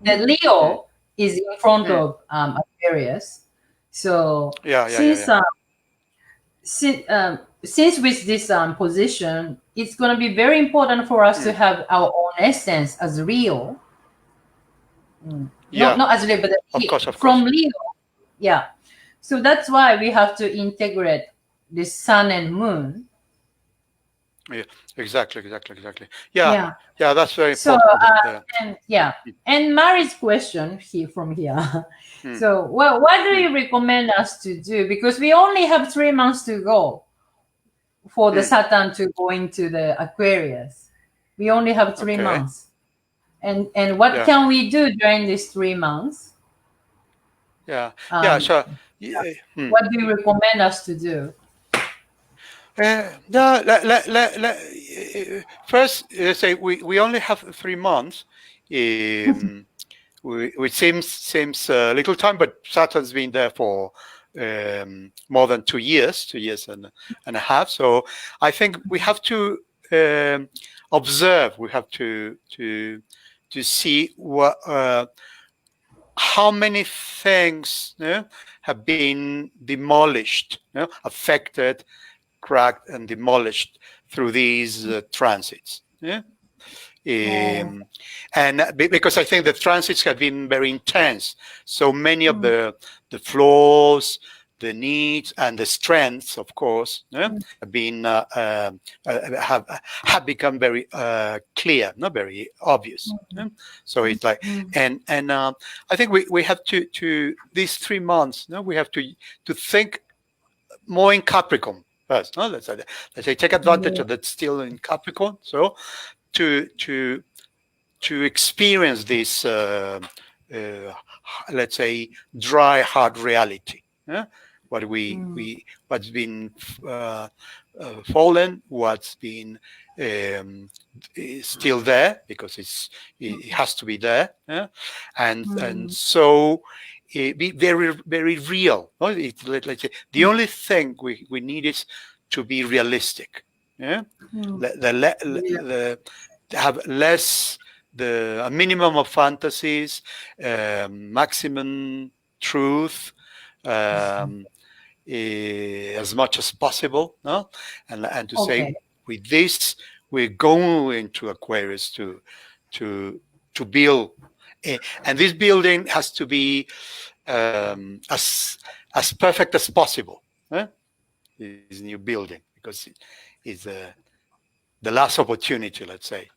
The Leo is in front of Aquarius. So since with this position, it's going to be very important for us to have our own essence as Leo. Not as Leo, but
of course.
From Leo. Yeah. So that's why we have to integrate the sun and moon.
Yeah, exactly. Yeah, that's very important.
And Mari's question from here. So, what do you recommend us to do? Because we only have 3 months to go for the Saturn to go into the Aquarius. We only have 3 months. And what can we do during these 3 months?
Sure.
What do you recommend us to do?
First, say we only have 3 months, which seems a little time, but Saturn's been there for more than 2 years, 2 years and a half. So I think we have to observe. We have to see how many things have been demolished, affected, cracked and demolished through these transits. And because I think the transits have been very intense, so many of the flaws, the needs, and the strengths, of course, have been have become very clear, not very obvious. So it's like, and I think we have to these 3 months. We have to think more in Capricorn first. No? Let's say take advantage of that still in Capricorn. So to experience this, let's say, dry, hard reality. What what's been fallen, what's been is still there because it has to be there, and so be very, very real. Let's say the only thing we need is to be realistic. Have less a minimum of fantasies, maximum truth, as much as possible, no? And to say with this we're going to Aquarius to build, and this building has to be as perfect as possible. This new building, because it's the last opportunity, let's say.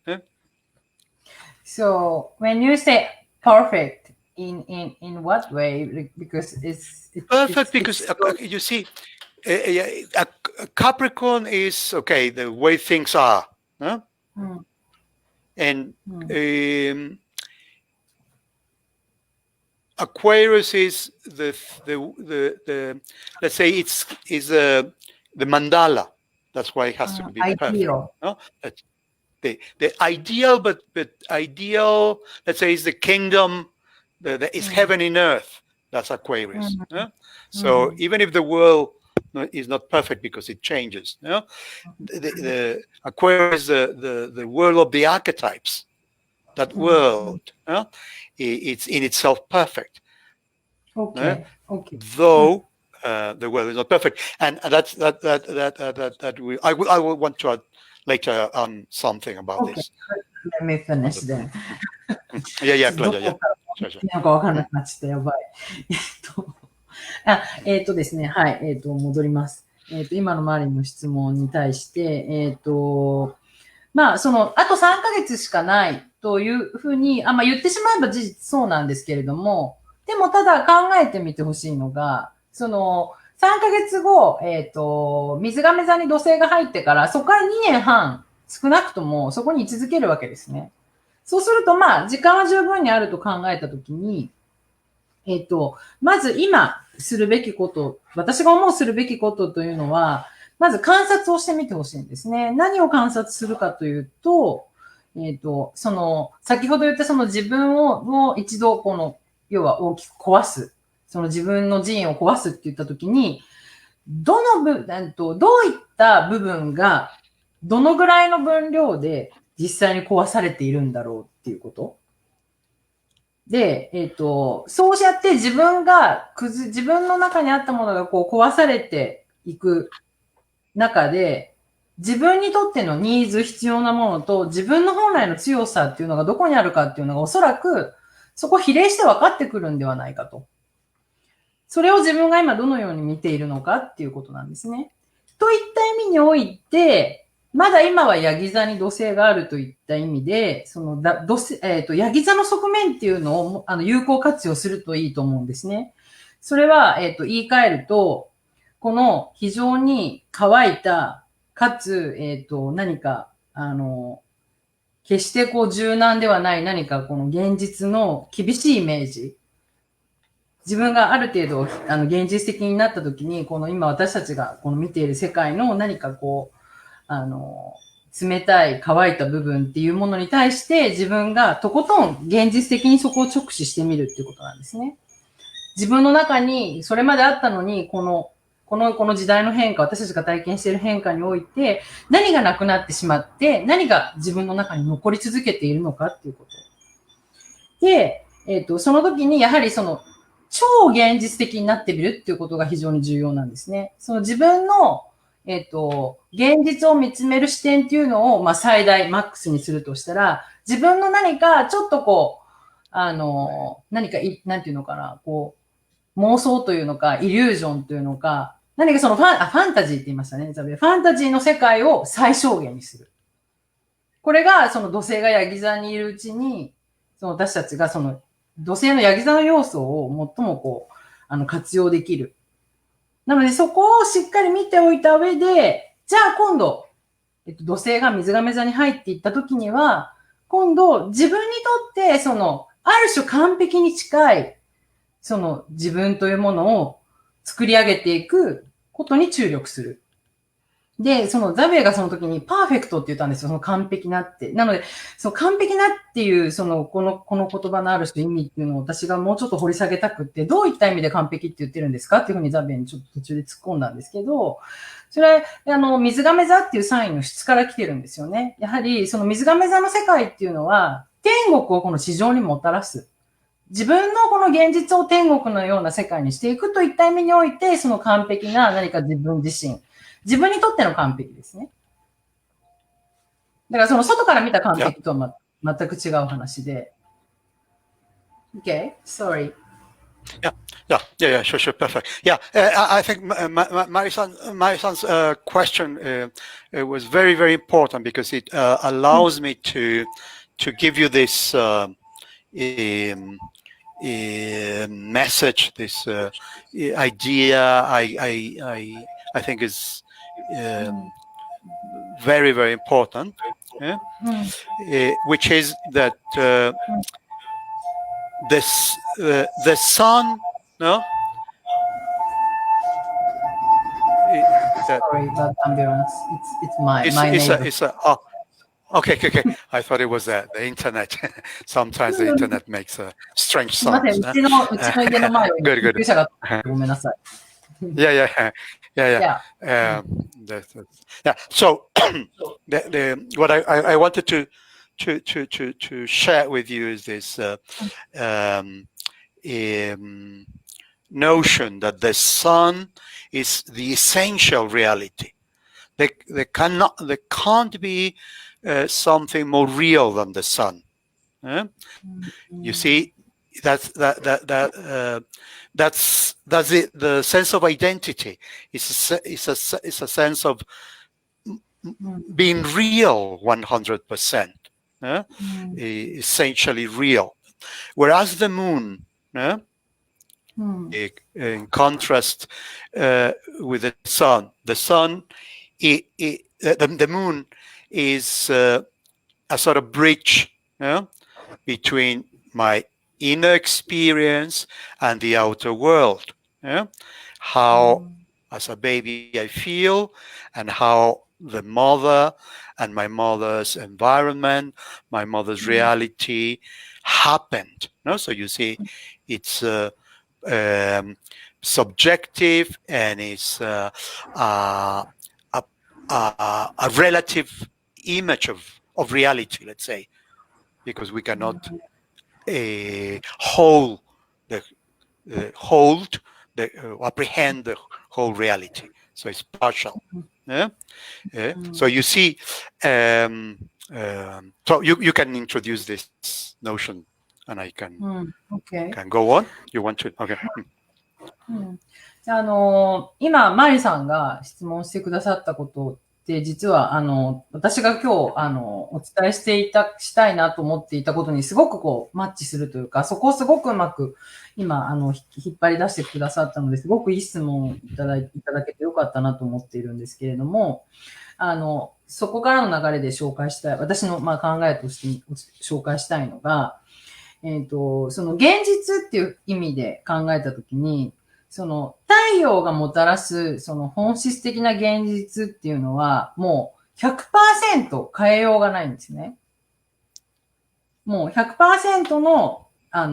So when you say perfect, in what way? Because it's
perfect, because you see, a Capricorn is okay, the way things are, and Aquarius is the let's say is the mandala. That's why it has to be perfect. No? The ideal, but ideal, let's say, is the kingdom. Is heaven in earth. That's Aquarius. So even if the world is not perfect because it changes, the Aquarius, the world of the archetypes, that world, it's in itself perfect.
Okay.
Though the world is not perfect, and that's that I will want to add later on something about this.
Let me finish then.
Yeah, pleasure.
なんかわかんなくなっちゃったやばい。ですね、はい、戻ります。今の周りの質問に対して、まあ、あと3ヶ月しかないというふうに、まあ言ってしまえば事実そうなんですけれども、でもただ考えてみてほしいのが、3ヶ月後、水亀座に土星が入ってから、そこから2年半、少なくともそこに居続けるわけですね。そうすると、まあ、時間は十分にあると考えたときに、まず今するべきこと、私が思うするべきことというのは、まず観察をしてみてほしいんですね。何を観察するかというと、先ほど言った自分を一度要は大きく壊す。自分の人を壊すって言ったときに、どういった部分が、どのぐらいの分量で実際に壊されているんだろうっていうこと。で、そうやって自分の中にあったものが壊されていく中で、自分にとってのニーズ、必要なものと自分の本来の強さっていうのがどこにあるかっていうのがおそらくそこ比例して分かってくるんではないかと。それを自分が今どのように見ているのかっていうことなんですね。といった意味において、まだ今はヤギ座に土星があるといった意味で、ヤギ座の側面っていうのを有効活用するといいと思うんですね。それは、言い換えると、この非常に乾いた、かつ、何か、決して柔軟ではない何かこの現実の厳しいイメージ。自分がある程度、現実的になった時に、今私たちが見ている世界の何か冷たい乾いた部分っていうものに対して自分がとことん現実的にそこを直視してみるっていうことなんですね。自分の中にそれまであったのに、この時代の変化、私たちが体験している変化において、何がなくなってしまって、何が自分の中に残り続けているのかっていうこと。で、その時にやはり超現実的になってみるっていうことが非常に重要なんですね。自分の、現実を見つめる視点っていうのを、最大、マックスにするとしたら、自分の何か、ちょっと何か、なんていうのかな、妄想というのか、イリュージョンというのか、何かファンタジーって言いましたね。ファンタジーの世界を最小限にする。これが、土星がヤギ座にいるうちに、私たちが土星のヤギ座の要素を最も活用できるなのでそこをしっかり見ておいた上で、じゃあ今度、土星が水亀座に入っていった時には、今度自分にとってその、ある種完璧に近い、その自分というものを作り上げていくことに注力する。で、そのザビエがその時にパーフェクトって言ったんですよ。その完璧なって。なので、その完璧なっていう、その、この言葉のある種意味っていうのを私がもうちょっと掘り下げたくって、どういった意味で完璧って言ってるんですかっていうふうにザビエにちょっと途中で突っ込んだんですけど、それは、水亀座っていうサインの質から来てるんですよね。やはり、その水亀座の世界っていうのは、天国をこの地上にもたらす。自分のこの現実を天国のような世界にしていくといった意味において、その完璧な何か自分自身。自分にとっての完璧ですね。だからその外から見た完璧とは、全く違う話で。Okay, sorry.
Sure, perfect. Yeah, I think Marisan's question was very, very important because it allows me to give you this message, this idea. I think is very, very important, which is that the sun, no?
Sorry about ambulance. It's my neighbor.
Okay. I thought it was the internet. Sometimes the internet makes strange sounds. Good. Yeah. So what I wanted to share with you is this notion that the sun is the essential reality. There can't be something more real than the sun. You see, that's it. The sense of identity is a sense of being real 100%. Essentially real. Whereas the moon, in contrast with the sun, the moon is a sort of bridge between my inner experience and the outer world. How, as a baby, I feel, and how the mother and my mother's environment, my mother's reality happened. So you see, it's subjective and it's a relative image of reality, let's say, because we cannot apprehend the whole reality. So it's partial. So you see, so you can introduce this notion, and I can go on. You want to? Okay.
今、マリさんが質問してくださったことって、実は、私が今日、お伝えしたいなと思っていたことにすごくこう、マッチするというか、そこをすごくうまく、今、引っ張り出してくださったので、すごくいい質問をいただけてよかったなと思っているんですけれども、そこからの流れで紹介したい、私の考えとして紹介したいのが、その現実っていう意味で考えたときに、その太陽がもたらすその本質的な現実っていうのはもう 100% 変えようがないんですね。もう 100% の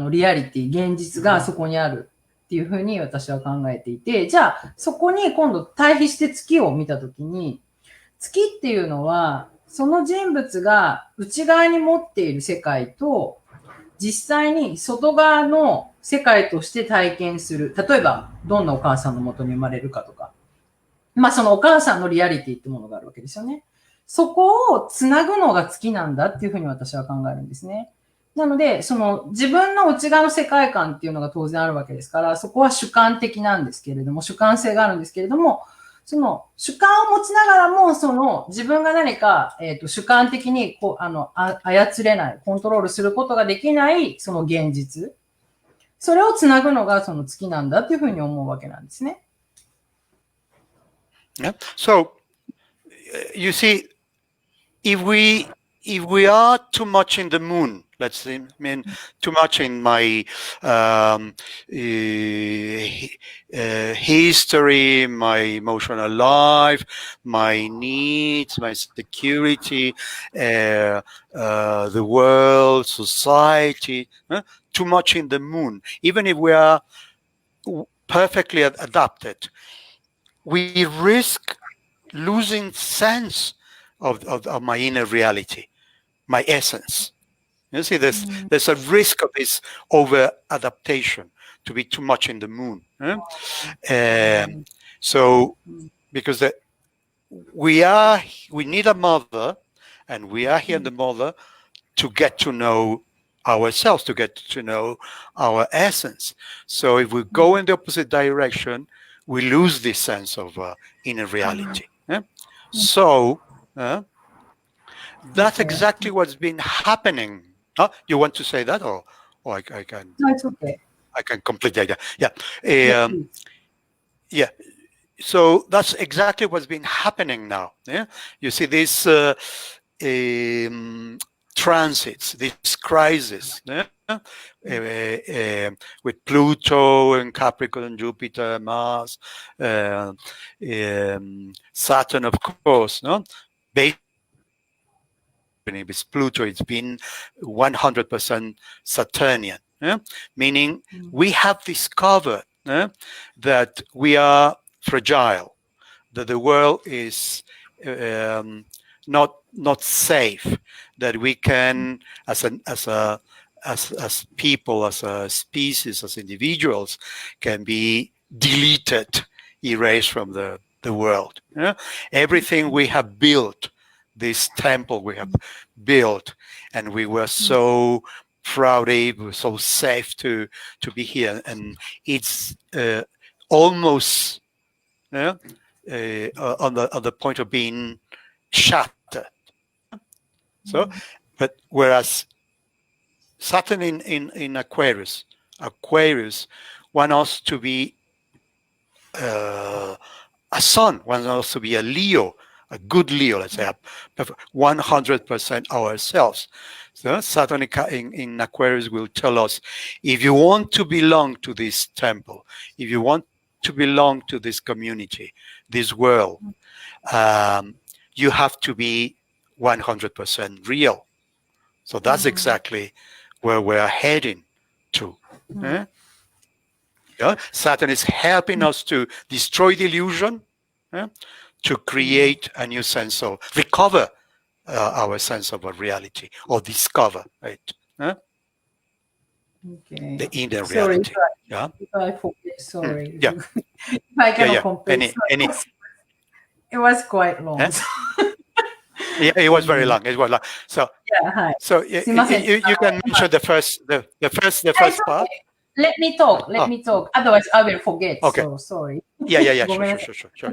リアリティ、現実がそこにあるっていうふうに私は考えていて、じゃあそこに今度対比して月を見たときに、月っていうのはその人物が内側に持っている世界と実際に外側の世界として体験する。例えば、どんなお母さんの元に生まれるかとか。そのお母さんのリアリティってものがあるわけですよね。そこをつなぐのが月なんだっていうふうに私は考えるんですね。なので、その自分の内側の世界観っていうのが当然あるわけですから、そこは主観的なんですけれども、主観性があるんですけれども、その主観を持ちながらも、その自分が何か、主観的に操れない、コントロールすることができない、その現実。それをつなぐのがその月なんだっていうふうに思うわけなんですね。
Yeah. So you see, if we are too much in the moon, let's say, I mean, too much in my history, my emotional life, my needs, my security, the world, society, too much in the moon, even if we are perfectly adapted, we risk losing sense of my inner reality, my essence. You see, there's a risk of this over adaptation, to be too much in the moon. So because we need a mother, and we are here in the mother to get to know ourselves, to get to know our essence. So if we go in the opposite direction, we lose this sense of inner reality. So that's exactly what's been happening. You want to say that, or I can?
No, it's okay.
I can complete the idea. Yeah. So that's exactly what's been happening now. Yeah. You see these transits, this crisis. With Pluto and Capricorn, Jupiter, Mars, Saturn, of course. No, with Pluto, it's been 100% Saturnian, meaning we have discovered that we are fragile, that the world is not safe, that we can, as people, as a species, as individuals, can be deleted, erased from the world. Everything we have built, this temple we have built, and we were so proud, so safe to be here, and it's almost on the point of being shattered. So, but whereas Saturn in Aquarius wants us to be a sun, wants us to be a Leo, a good Leo, let's say, 100% ourselves. So Saturn in Aquarius will tell us, if you want to belong to this temple, if you want to belong to this community, this world, you have to be 100% real. So that's exactly where we're heading to. Saturn is helping us to destroy the illusion, to create a new sense of, recover our sense of a reality, or discover it.
Okay.
The inner
Sorry,
reality.
if I forget, sorry.
Yeah.
If I cannot complete. It was quite long.
Yeah, it was very long. It was long. So
hi.
So you can mention the first part.
Let me talk. Otherwise, I will forget.
Okay.
So sorry.
Yeah. Sure.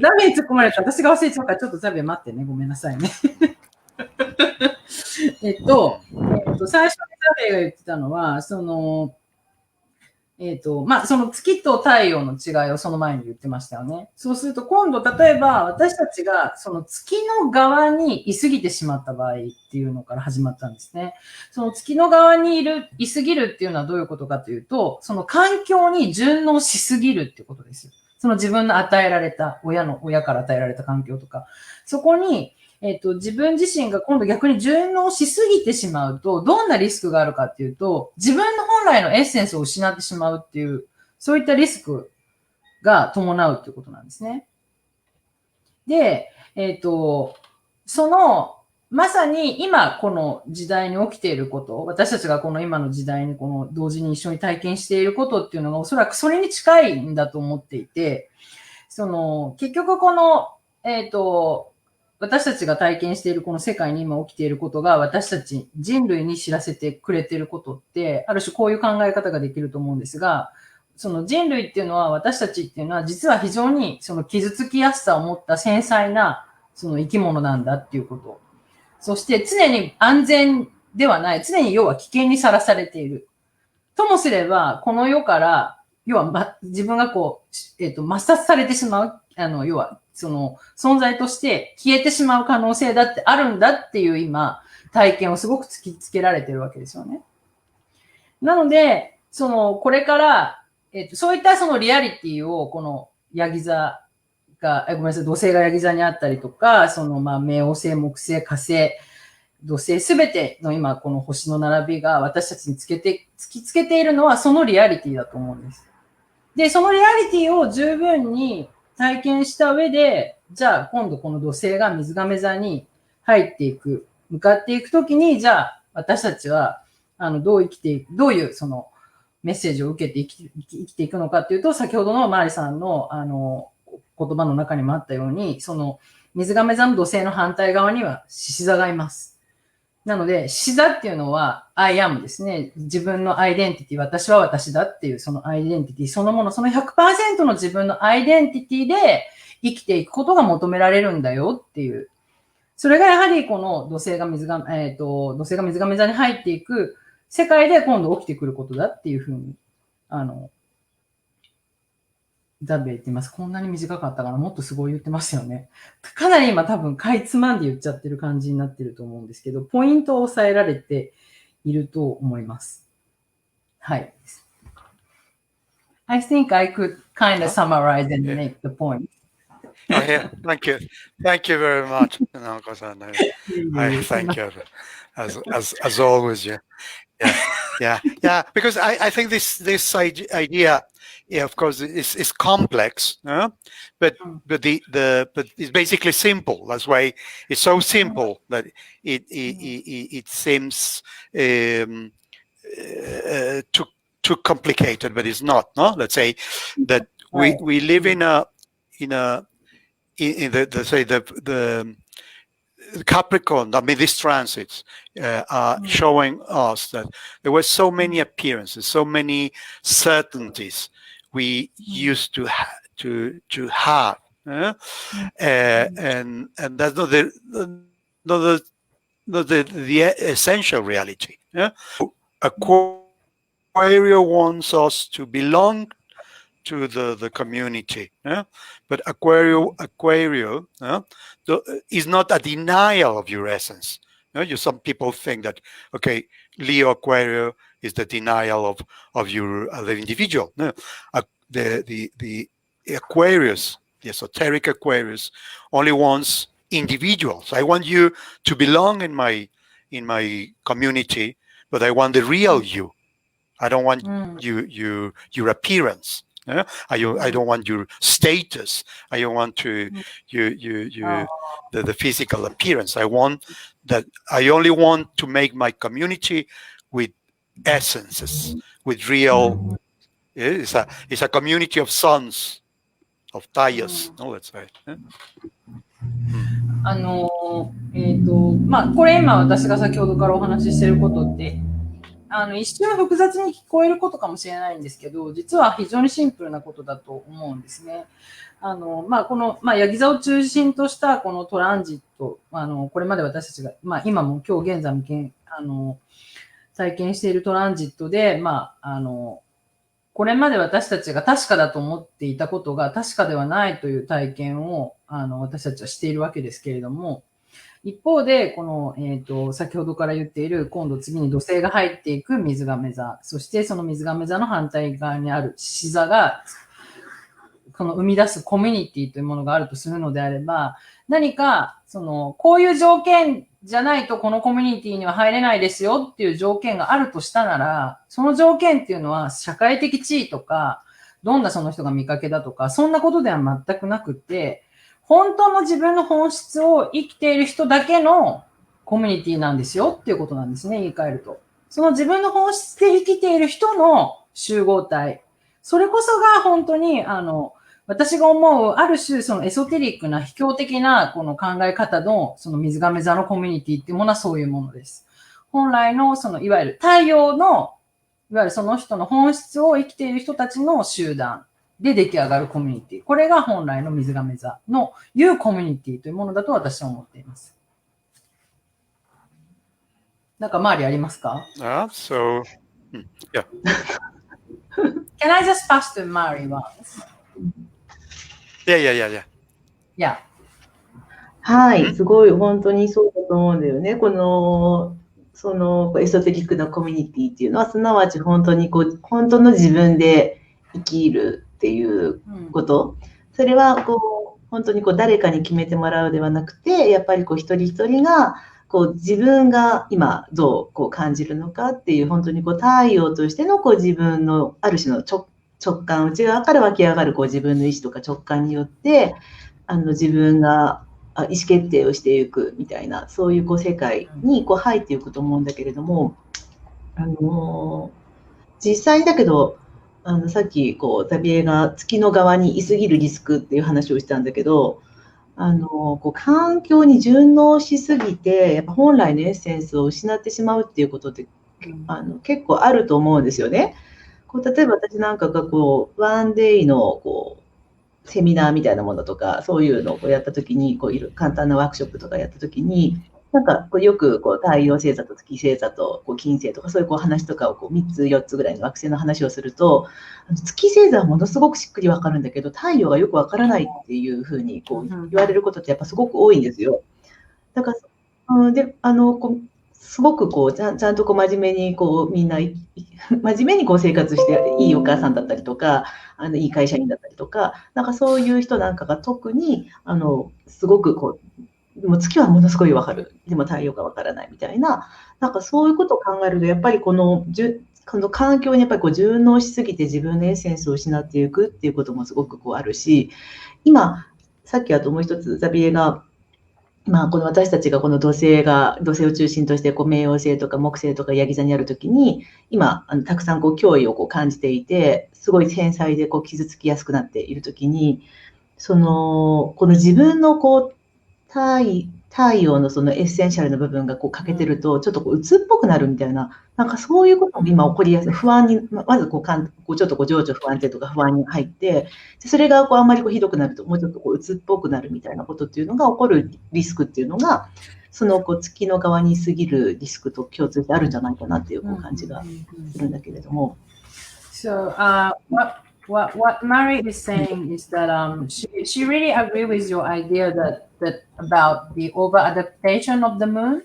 ザビエに突っ込まれた。私が忘れちゃうから、ちょっとザビエ待ってね。ごめんなさいね。最初にザビエが言ってたのは、その月と太陽の違いをその前に言ってましたよね。そうすると今度、例えば私たちがその月の側に居すぎてしまった場合っていうのから始まったんですね。その月の側に居すぎるっていうのはどういうことかというと、その環境に順応しすぎるっていうことですよ。その自分の与えられた、親から与えられた環境とか、そこに自分自身が今度逆に順応しすぎてしまうと、どんなリスクがあるかっていうと、自分の本来のエッセンスを失ってしまうっていう、そういったリスクが伴うっていうことなんですね。で、まさに今この時代に起きていること、私たちがこの今の時代にこの同時に一緒に体験していることっていうのがおそらくそれに近いんだと思っていて、結局この、私たちが体験しているこの世界に今起きていることが私たち人類に知らせてくれていることって、ある種こういう考え方ができると思うんですが、その人類っていうのは、私たちっていうのは実は非常にその傷つきやすさを持った繊細なその生き物なんだっていうこと。そして常に安全ではない、常に要は危険にさらされている。ともすれば、この世から、要は、自分がこう、抹殺されてしまう、要はその存在として消えてしまう可能性だってあるんだっていう今、体験をすごく突きつけられてるわけですよね。なので、これから、そういったそのリアリティを、このヤギ座が、ごめんなさい、土星がヤギ座にあったりとか、冥王星、木星、火星、土星すべての今、この星の並びが私たちに突きつけているのはそのリアリティだと思うんです。で、そのリアリティを十分に体験した上で、じゃあ今度この土星が水亀座に入っていく、向かっていくときに、じゃあ私たちは、どういうそのメッセージを受けて生きていくのかっていうと、先ほどのマーリさんの言葉の中にもあったように、その水亀座の土星の反対側には獅子座がいます。なので、獅子座っていうのは I am ですね。自分のアイデンティティ、私は私だっていうそのアイデンティティそのもの、その 100% の自分のアイデンティティで生きていくことが求められるんだよっていう。それがやはりこの土星が水亀座に入っていく世界で今度起きてくることだっていうふうに、ザベ言ってます。こんなに短かったからもっとすごい言ってましたよね。かなり今多分かいつまんで言っちゃってる感じになってると思うんですけど、ポイントを抑えられていると思います。はい。I think I could kind of summarize and make the point.
Oh, yeah. Thank you. Thank you very much, Nanako-san. I thank you as always. Yeah. Because I think this idea, of course, is complex, but it's basically simple. That's why it's so simple that it seems too complicated, but it's not. No, let's say that we live in the Capricorn. I mean, these transits are showing us that there were so many appearances, so many certainties we used to have, and that's not the essential reality. Aquarius wants us to belong to the community, but Aquarius is not a denial of your essence. Some people think that Leo Aquarius is the denial of the individual. No, the Aquarius, the esoteric Aquarius, only wants individuals. I want you to belong in my community, but I want the real you. I don't want your appearance. I don't want your status. I don't want the physical appearance. I only want to make my community with essences, with real. It's a community of sons, of Tayas. No, let's say.
これ今私が先ほどからお話ししていることって、一瞬複雑に聞こえることかもしれないんですけど、実は非常にシンプルなことだと思うんですね。この、ヤギ座を中心としたこのトランジット、これまで私たちが、今も今日現在も体験しているトランジットで、これまで私たちが確かだと思っていたことが確かではないという体験を、私たちはしているわけですけれども、一方で、この、先ほどから言っている、今度次に土星が入っていく水亀座、そしてその水亀座の反対側にある獅子座が、この生み出すコミュニティというものがあるとするのであれば、何か、こういう条件じゃないとこのコミュニティには入れないですよっていう条件があるとしたなら、その条件っていうのは社会的地位とか、どんなその人が見かけだとか、そんなことでは全くなくって、本当の自分の本質を生きている人だけのコミュニティなんですよっていうことなんですね、言い換えると。その自分の本質で生きている人の集合体。それこそが本当に、私が思う、ある種そのエソテリックな、秘境的なこの考え方の、その水亀座のコミュニティっていうものはそういうものです。本来の、いわゆる太陽の、いわゆるその人の本質を生きている人たちの集団。で出来上がるコミュニティ。これが本来の水亀座のいうコミュニティというものだと私は思っています。なんか周りありますか？
So, yeah.
Can I just pass to Mari once?
Yeah.
Yeah.
はい、すごい本当にそうだと思うんだよね。そのエソテリックなコミュニティっていうのは、すなわち本当に本当の自分で生きるっていうこと。それは本当に誰かに決めてもらうではなくて、やっぱり一人一人が自分が今どう感じるのかっていう、本当に太陽としての自分のある種の直感、内側から湧き上がる自分の意志とか直感によって、自分が意思決定をしていくみたいな、そういう世界に入っていくと思うんだけれども、実際だけど、さっきザビエが月の側に居すぎるリスクっていう話をしたんだけど、環境に順応しすぎて、やっぱ本来のエッセンスを失ってしまうっていうことって結構あると思うんですよね。例えば私なんかがワンデイのセミナーみたいなものとか、そういうのをやったときに、簡単なワークショップとかやったときに、なんかよく太陽星座と月星座と金星とか、そういう話とかを3つ4つぐらいの惑星の話をすると、月星座はものすごくしっくりわかるんだけど、太陽がよくわからないっていうふうに言われることってやっぱすごく多いんですよ。だから、すごくちゃんと真面目にみんな真面目に生活していいお母さんだったりとか、いい会社員だったりとか、なんかそういう人なんかが特にすごくもう月はものすごいわかる、でも太陽がわからないみたいな、なんかそういうことを考えると、やっぱりこの環境にやっぱり順応しすぎて自分のエッセンスを失っていくっていうこともすごくあるし、今さっきあともう一つザビエがこの私たちがこの土星を中心として冥王星とか木星とかヤギ座にあるときに、今たくさん脅威を感じていて、すごい繊細で傷つきやすくなっているときに、この自分の太陽のそのエッセンシャルな部分が欠けてると、ちょっと鬱っぽくなるみたいな、なんかそういうことも今起こりやすい。不安に、まずちょっと情緒不安定とか不安に入って、それがあんまりひどくなると、もうちょっと鬱っぽくなるみたいなことっていうのが起こるリスクっていうのが、その月の側に過ぎるリスクと共通してあるんじゃないかなっていう感じがするんだけれども。
So, what Mary is saying is that she really agree with your idea that about the over adaptation of the moon.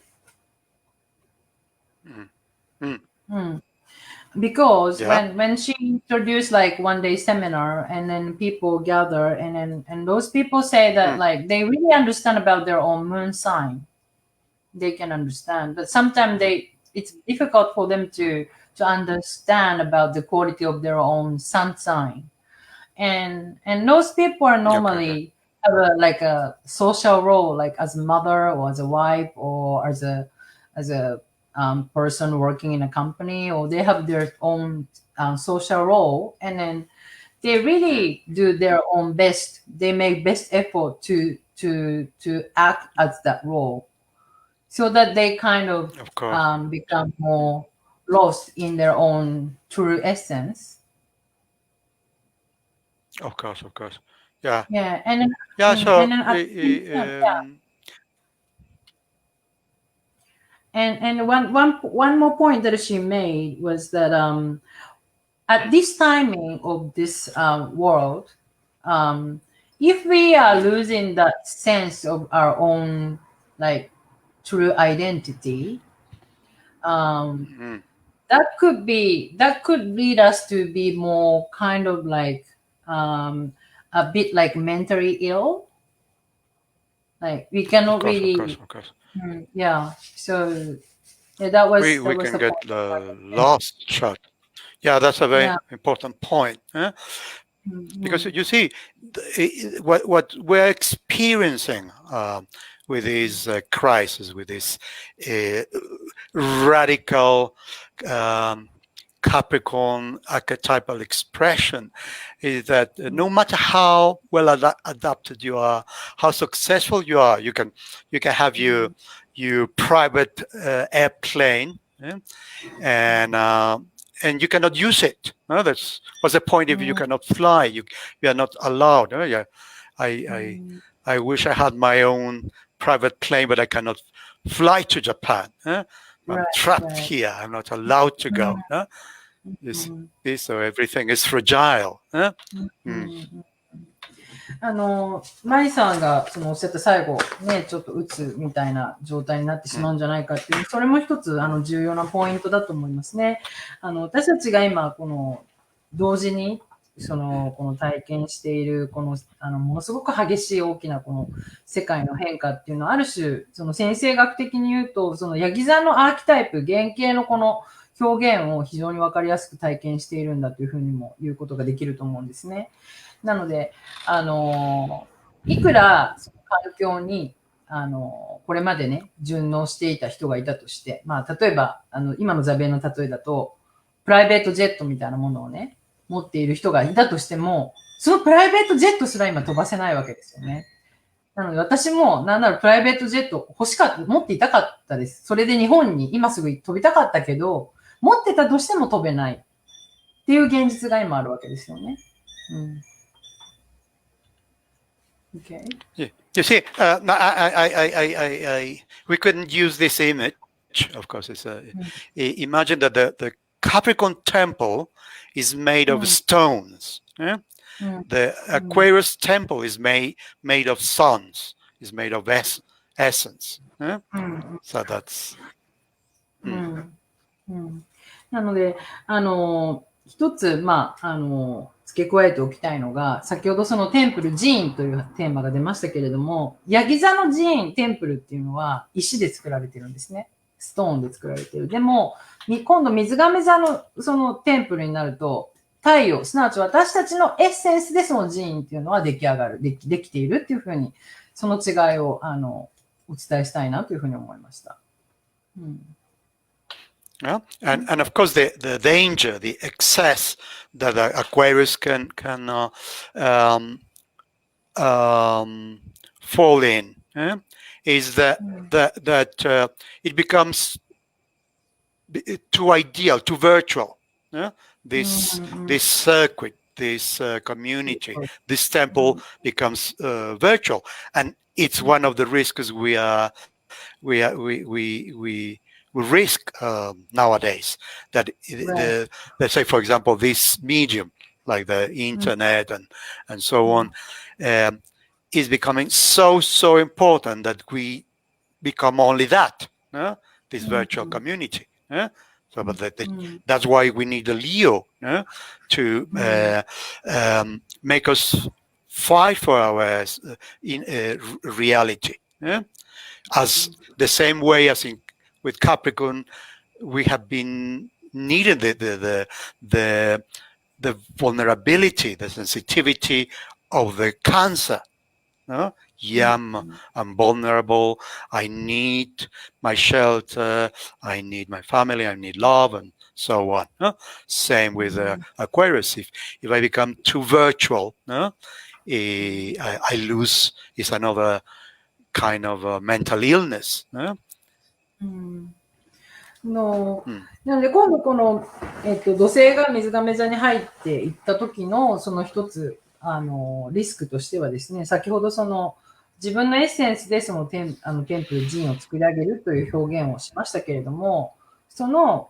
Because when she introduced like one day seminar and then people gather and those people say that like they really understand about their own moon sign, they can understand, but sometimes it's difficult for them to understand about the quality of their own sun sign, and those people are normally have a social role, like as a mother or as a wife or as a person working in a company, or they have their own social role, and then they really do their own best. They make best effort to act as that role, so that they kind of become more lost in their own true essence.
Of course. Yeah.
And then,
Yeah. So.
And one more point that she made was that at this timing of this world, if we are losing that sense of our own like true identity, that could lead us to be more kind of like a bit like mentally ill. Like we cannot really.
Of course.
So that was
we can get lost shot. Yeah, that's a very important point. Because you see, what we're experiencing with this crisis, with this radical Capricorn archetypal expression, is that no matter how well adapted you are, how successful you are, you can have your private airplane, and you cannot use it. That's what's the point if you cannot fly? You are not allowed. I wish I had my own private plane, but I cannot fly to Japan. I'm trapped here. I'm not allowed to go. So everything is fragile.
マリさんがおっしゃった最後、ね、ちょっとうつみたいな状態になってしまうんじゃないかっていう、それも一つ、重要なポイントだと思いますね。私たちが今、同時に、この体験している、ものすごく激しい大きなこの世界の変化っていうのは、ある種、先生学的に言うと、ヤギ座のアーキタイプ、原型のこの表現を非常にわかりやすく体験しているんだというふうにも言うことができると思うんですね。なので、いくらその環境に、これまでね、順応していた人がいたとして、まあ、例えば、今の座弁の例えだと、プライベートジェットみたいなものをね、持っている人がいたとしても、そのプライベートジェットすら今飛ばせないわけですよね。なので私も、なんならプライベートジェット欲しかった、持っていたかったです。それで日本に今すぐ飛びたかったけど、持ってたとしても飛べないっていう現実が今あるわけですよね。Okay.
Yeah. You see, we couldn't use this image. Of course, it's imagine that the Capricorn temple is made of stones. Yeah? The Aquarius temple is made of suns. Is made of essence. Yeah? So that's.
なので、一つ、付け加えておきたいのが、先ほどそのテンプル寺院というテーマが出ましたけれども、ヤギ座の寺院、テンプルっていうのは石で作られてるんですね。ストーンで作られてる。でも、今度水亀座のそのテンプルになると、太陽、すなわち私たちのエッセンスでその寺院っていうのは出来上がる、できているっていうふうに、その違いを、お伝えしたいなというふうに思いました。
Yeah? And of course the danger, the excess that Aquarius can fall in is that it becomes too ideal, too virtual. This circuit, this community, this temple becomes virtual, and it's one of the risks we risk nowadays, that let's say, for example, this medium like the internet and so on is becoming so important that we become only that, this virtual community. So, but that's why we need a Leo to make us fight for our in reality, as the same way as with Capricorn, we have been needing the vulnerability, the sensitivity of the Cancer. I'm vulnerable. I need my shelter. I need my family. I need love, and so on. Same with Aquarius. If I become too virtual, I lose. It's another kind of mental illness.
なので今度この、土星が水亀座に入っていった時のその一つリスクとしてはですね、先ほどその自分のエッセンスでそのテンプル寺院を作り上げるという表現をしましたけれども、その、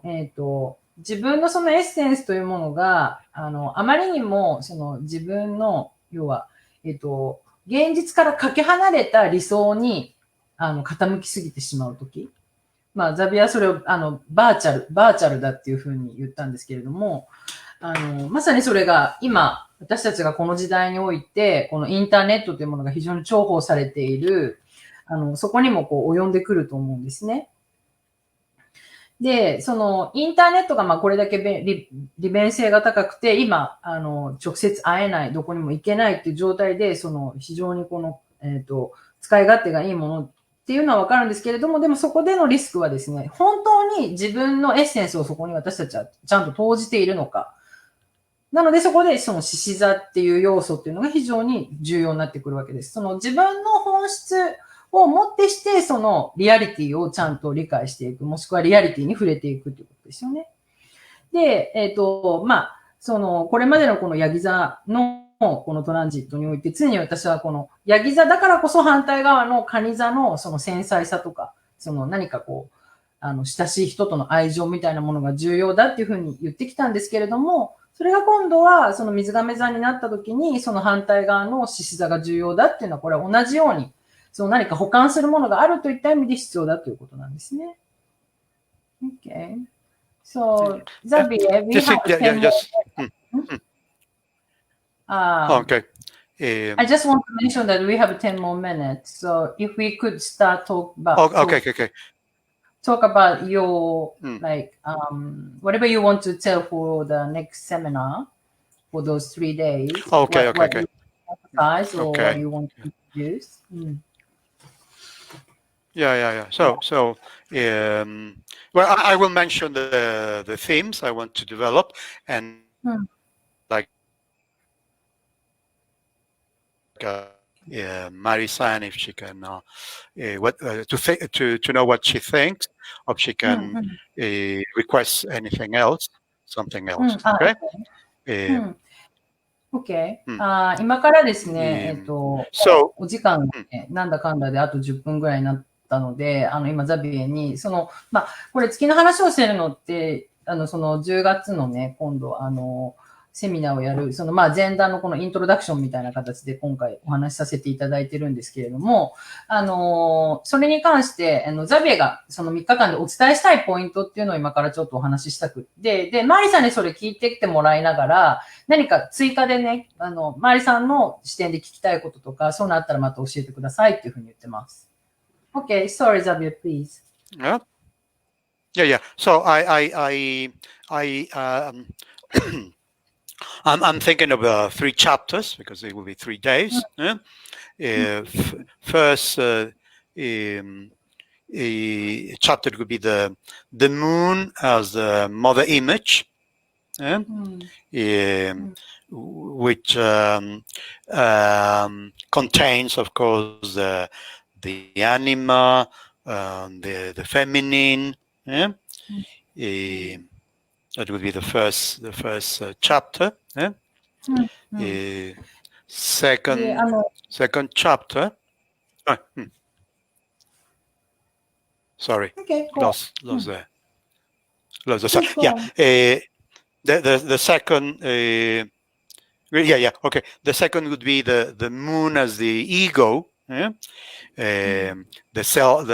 自分のそのエッセンスというものがあまりにもその自分の要は現実からかけ離れた理想に傾きすぎてしまうとき、ザビはそれをバーチャルだっていうふうに言ったんですけれども、まさにそれが今私たちがこの時代においてこのインターネットというものが非常に重宝されているそこにもこう及んでくると思うんですね。で、そのインターネットがこれだけ利便性が高くて今直接会えない、どこにも行けないっていう状態でその非常にこの使い勝手がいいものっていうのはわかるんですけれども、でもそこでのリスクはですね、本当に自分のエッセンスをそこに私たちはちゃんと投じているのか。なのでそこでその獅子座っていう要素っていうのが非常に重要になってくるわけです。その自分の本質をもってしてそのリアリティをちゃんと理解していく、もしくはリアリティに触れていくということですよね。で、そのこれまでのこのヤギ座のこのトランジットにおいて常に私はこのヤギ座だからこそ反対側の蟹座のその繊細さとか、その何かこう親しい人との愛情みたいなものが重要だっていうふうに言ってきたんですけれども、それが今度は、その水亀座になった時に、その反対側の獅子座が重要だっていうのは、これは同じように、その何か補完するものがあるといった意味で必要だということなんですね。Okay. So, Xavier, we have 10 more.
Okay.
I just want to mention that we have 10 more minutes. So, if we could start talk about talk about your like whatever you want to tell for the next seminar for those 3 days. What you emphasize or what you want to introduce.
So, well, I will mention the themes I want to develop, and like Marie-san, if she can, to know what she thinks, or if she can request anything else, something else. Okay.
OK。今からですね、お時間がね、なんだかんだであと10分ぐらいになったので、今、ザビエに、これ月の話をしてるのって、その10月のね、今度、セミナーをやる、前段のこのイントロダクションみたいな形で今回お話しさせていただいてるんですけれども、それに関して、ザビエがその3日間でお伝えしたいポイントっていうのを今からちょっとお話ししたくって、で、マリさんにそれ聞いてきてもらいながら、何か追加でね、マリさんの視点で聞きたいこととか、そういうのあったらまた教えてくださいっていうふうに言ってます。Okay, sorry, Xavier, please.
Yeah. So I'm thinking of 3 chapters because it will be 3 days. First chapter would be the moon as the mother image, which contains, of course, the anima, the feminine. That would be the first chapter. Second chapter. Sorry,
okay, cool.
lost there. The second. Okay. The second would be the moon as the ego. The cell.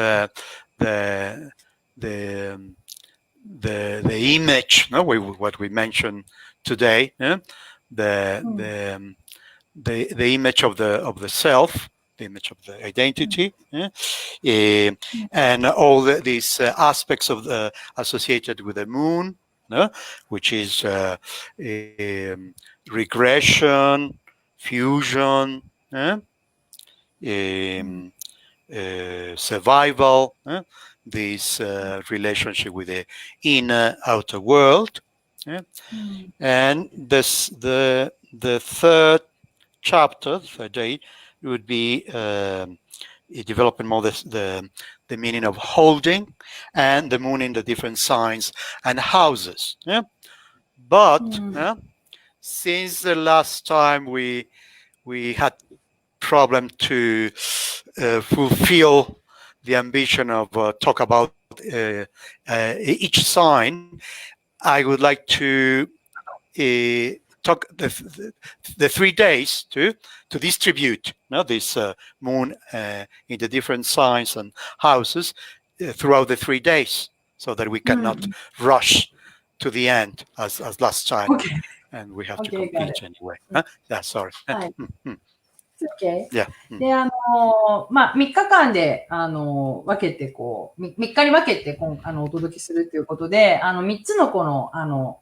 The image, what we mentioned today, the image of the self, the image of the identity, and all these aspects of the associated with the moon, which is regression, fusion, survival. This relationship with the inner outer world, and the third chapter, the third day, would be developing more the meaning of holding and the moon in the different signs and houses. But since the last time we had problem to fulfill the ambition of talk about each sign, I would like to talk the 3 days to distribute this moon in the different signs and houses throughout the 3 days, so that we cannot rush to the end as last time, and we have to complete anyway. Sorry.
Okay. で、3日間で、分けて、3日に分けて、お届けするということで、3つのこの、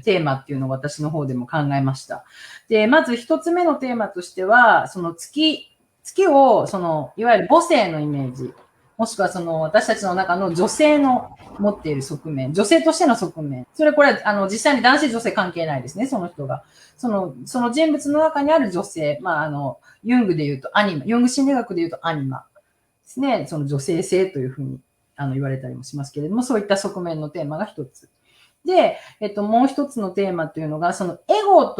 テーマっていうのを私の方でも考えました。で、まず1つ目のテーマとしては、その月を、いわゆる母性のイメージ、もしくは私たちの中の女性の持っている側面、女性としての側面。これ、実際に男性女性関係ないですね、その人が。その人物の中にある女性、ユングで言うとアニマ、ユング心理学で言うとアニマですね。その女性性というふうに言われたりもしますけれども、そういった側面のテーマが一つ。で、もう一つのテーマというのが、そのエゴ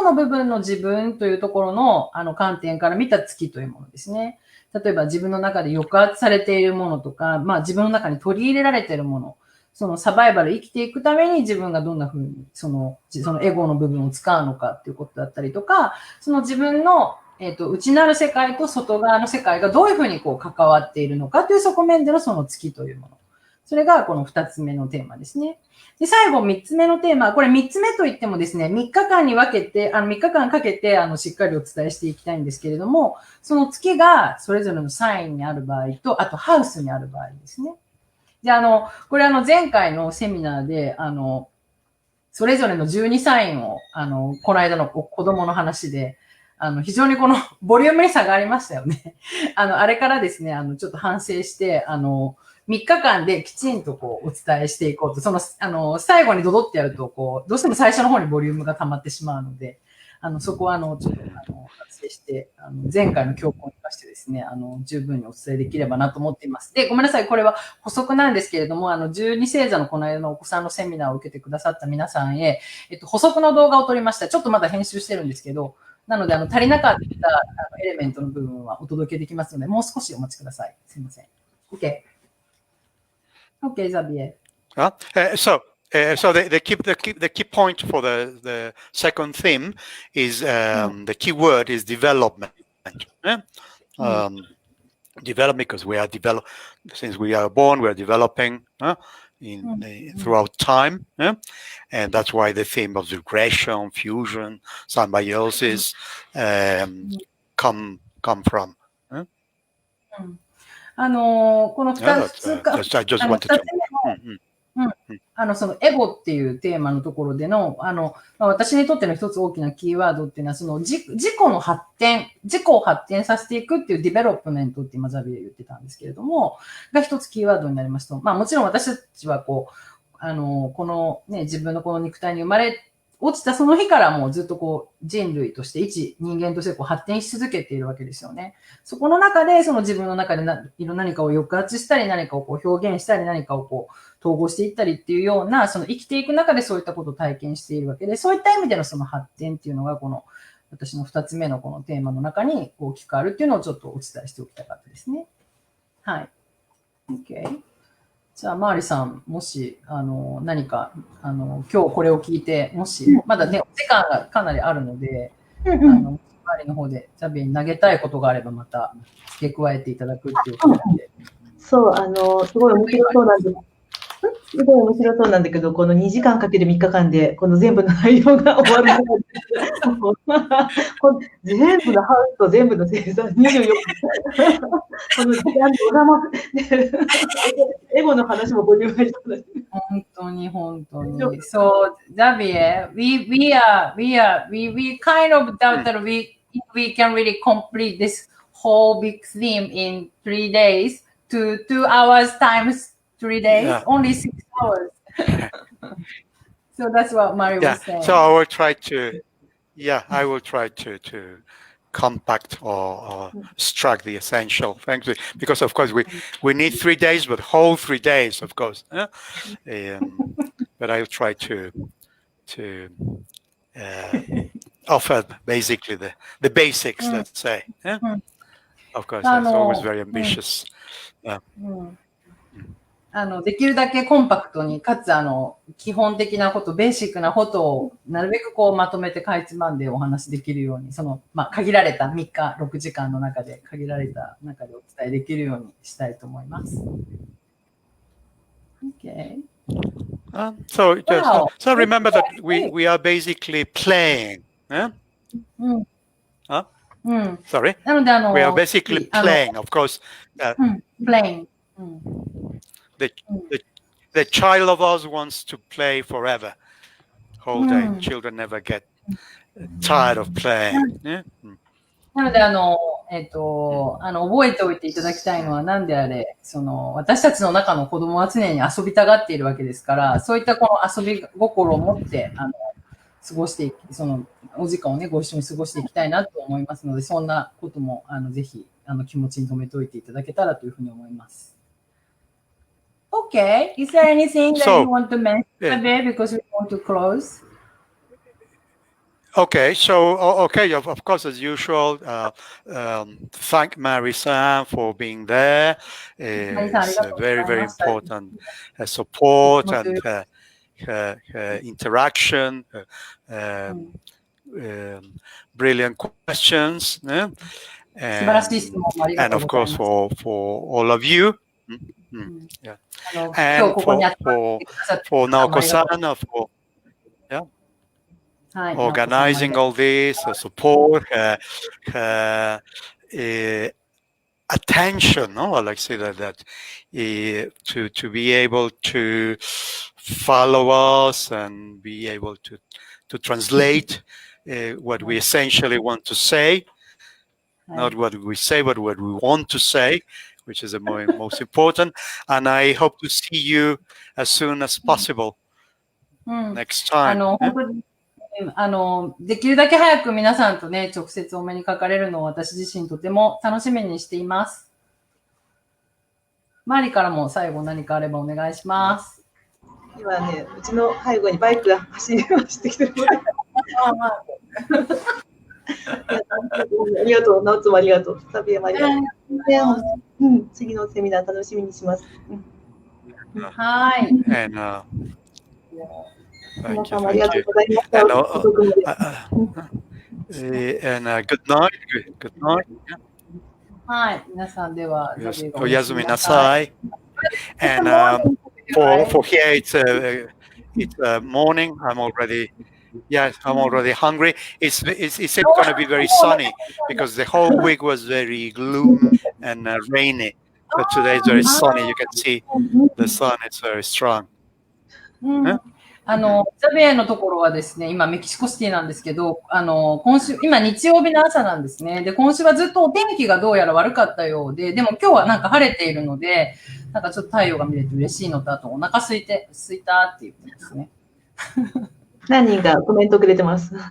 の部分の自分というところの観点から見た月というものですね。例えば自分の中で抑圧されているものとか、自分の中に取り入れられているもの。そのサバイバル生きていくために自分がどんな風にそのエゴの部分を使うのかっていうことだったりとか、その自分の内なる世界と外側の世界がどういうふうにこう関わっているのかという側面でのその月というもの。それがこの2つ目のテーマですね。で、最後3つ目のテーマ、これ3つ目といってもですね、3日間に分けて、3日間かけて、しっかりお伝えしていきたいんですけれども、その月がそれぞれのサインにある場合と、あとハウスにある場合ですね。で、これ前回のセミナーで、それぞれの12サインを、この間の子供の話で、非常にこのボリュームに差がありましたよね。あれからですね、ちょっと反省して、3日間できちんとこうお伝えしていこうと、最後にドドってやると、こう、どうしても最初の方にボリュームが溜まってしまうので、そこはちょっと反省して、前回の教訓を生かしてですね、十分にお伝えできればなと思っています。で、ごめんなさい、これは補足なんですけれども、12星座のこの間のお子さんのセミナーを受けてくださった皆さんへ、補足の動画を撮りました。ちょっとまだ編集してるんですけど、なので、足りなかったエレメントの部分はお届けできますので、もう少しお待ちください。すいません。OK、Xavier.
So the key point for the second theme is the key word is development. Development, because we are since we are born, we are developing throughout time, and that's why the theme of regression, fusion, symbiosis come from.
この2つか、
I just wanted to.
そのエゴっていうテーマのところでの、私にとっての一つ大きなキーワードっていうのは、その自己の発展、自己を発展させていくっていうディベロップメントって今ザビエ言ってたんですけれども、が一つキーワードになりますと、もちろん私たちはこう、このね、自分のこの肉体に生まれ落ちたその日からもうずっとこう人類として一人間としてこう発展し続けているわけですよね。そこの中でその自分の中で何かを抑圧したり何かをこう表現したり何かをこう統合していったりっていうようなその生きていく中でそういったことを体験しているわけで、そういった意味でのその発展っていうのがこの私の2つ目のこのテーマの中に大きくあるっていうのをちょっとお伝えしておきたかったですね。はい。OK。じゃあ、マーリさん、もし、何か、今日これを聞いて、もし、まだね、お時間がかなりあるので、マーリの方で、ザビエに投げたいことがあれば、また付け加えていただくっていうことで。
そう、すごい面白そうなんです。すごい面白そうなんだけど、この2時間かける3日間で、この全部の内容が終わる。全部のハウスと全部の星座、24日。この時間で収まって、エゴの話もボリュームありそうだし。
本当に、本当に。So, Xavier, we kind of doubt that we can really complete this whole big theme in 3 days to 2 hours times 3 days, only 6 hours. So that's what Mari was saying.
So I will try to compact or extract the essential things, because of course we need 3 days, but whole 3 days, of course. But I'll try to offer basically the basics, let's say. Of course, that's always very ambitious.
できるだけコンパクトに、かつ基本的なこと、ベーシックなことをなるべくこうまとめてかいつまんでお話できるように、限られた3日、6時間の中で、限られた中でお伝えできるようにしたいと思います。Okay.
So remember that we are basically playing. Sorry? We are basically playing, of course.
Playing.
The child of us wants to play forever. Whole day. Children never get tired of playing.
なので、覚えておいていただきたいのは何であれ、私たちの中の子供は常に遊びたがっているわけですから、そういったこの遊び心を持って、過ごしてお時間をね、ご一緒に過ごしていきたいなと思いますので、そんなことも、ぜひ、気持ちに留めておいていただけたらというふうに思います。Okay. Is there anything that you want to mention today because we want to close?
Okay, so of course, as usual, thank Mary-san for being there. It's a very, very important support and her interaction, brilliant questions, and of course for all of you. Yeah. And for Naoko-san, for organizing all this, support, her attention, no? I like to say that to be able to follow us and be able to translate what we essentially want to say, not what we say, but what we want to say, which is the most important. And I hope to see you as soon as possible next time.
できるだけ早く皆さんとね、直接お目にかかれるのを私自身とても楽しみにしています。マリからも最後何かあればお願いします。
今ね、うちの背後にバイクが走ってきてるので。ありがとう、ナオツもありがとう。サビエもありがとう。次のセミナー楽しみにします。
はい。
皆様ありがとうございました。
Good night. Good night.
はい、皆さんでは。
おやすみなさい。And for here it's morning. I'm already hungry. It's going to be very sunny because the whole week was very gloomy and rainy. But today is very sunny. You can see the sun is very strong.
ザビエのところはですね、今メキシコシティなんですけど、今日曜日の朝なんですね。で、今週はずっとお天気がどうやら悪かったようで、でも今日はなんか晴れているので、なんかちょっと太陽が見れて嬉しいのと、あとお腹空いたって言ってますね。
何人かコメントくれてます。
はい、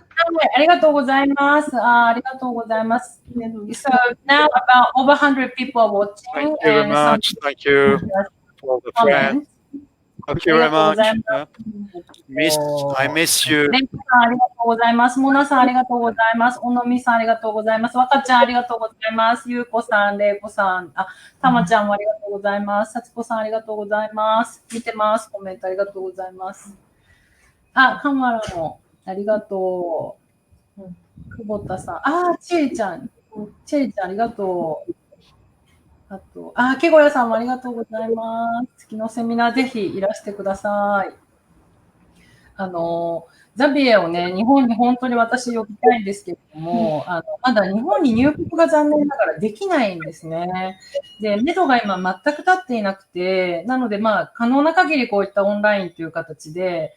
ありがとうございます。ありがとうございます。So now about over 100 people are watching.
Thank you very much. Thank you for the friends. Thank you very much. I miss you.
レンコさんありがとうございます。モナさんありがとうございます。おのみさんありがとうございます。若ちゃんありがとうございます。ゆうこさん、れいこさん、たまちゃんもありがとうございます。さちこさんありがとうございます。見てます。コメントありがとうございます。カマラもありがとう。久保田さん。ちえちゃんありがとう。あと、けごやさんもありがとうございます。月のセミナーぜひいらしてください。ザビエをね、日本に本当に私呼びたいんですけれども、まだ日本に入国が残念ながらできないんですね。で、目処が今全く立っていなくて、なので可能な限りこういったオンラインという形で、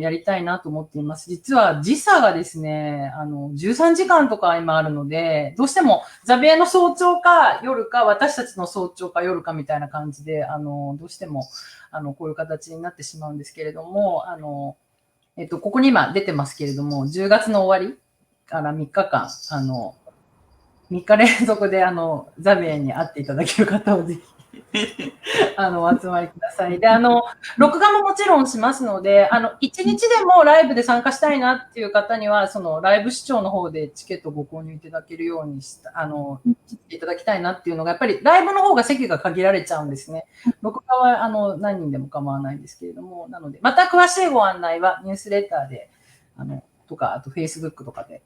やりたいなと思っています。実は時差がですね、13時間とか今あるので、どうしてもザビエの早朝か夜か、私たちの早朝か夜かみたいな感じで、どうしても、こういう形になってしまうんですけれども、ここに今出てますけれども、10月の終わりから3日間、3日連続でザビエに会っていただける方をぜひ、お集まりください。で、録画ももちろんしますので、1日でもライブで参加したいなっていう方には、そのライブ視聴の方でチケットをご購入いただけるようにしていただきたいなっていうのが、やっぱりライブの方が席が限られちゃうんですね。録画は、何人でも構わないんですけれども、なので、また詳しいご案内はニュースレターで、とか、あと Facebook とかで、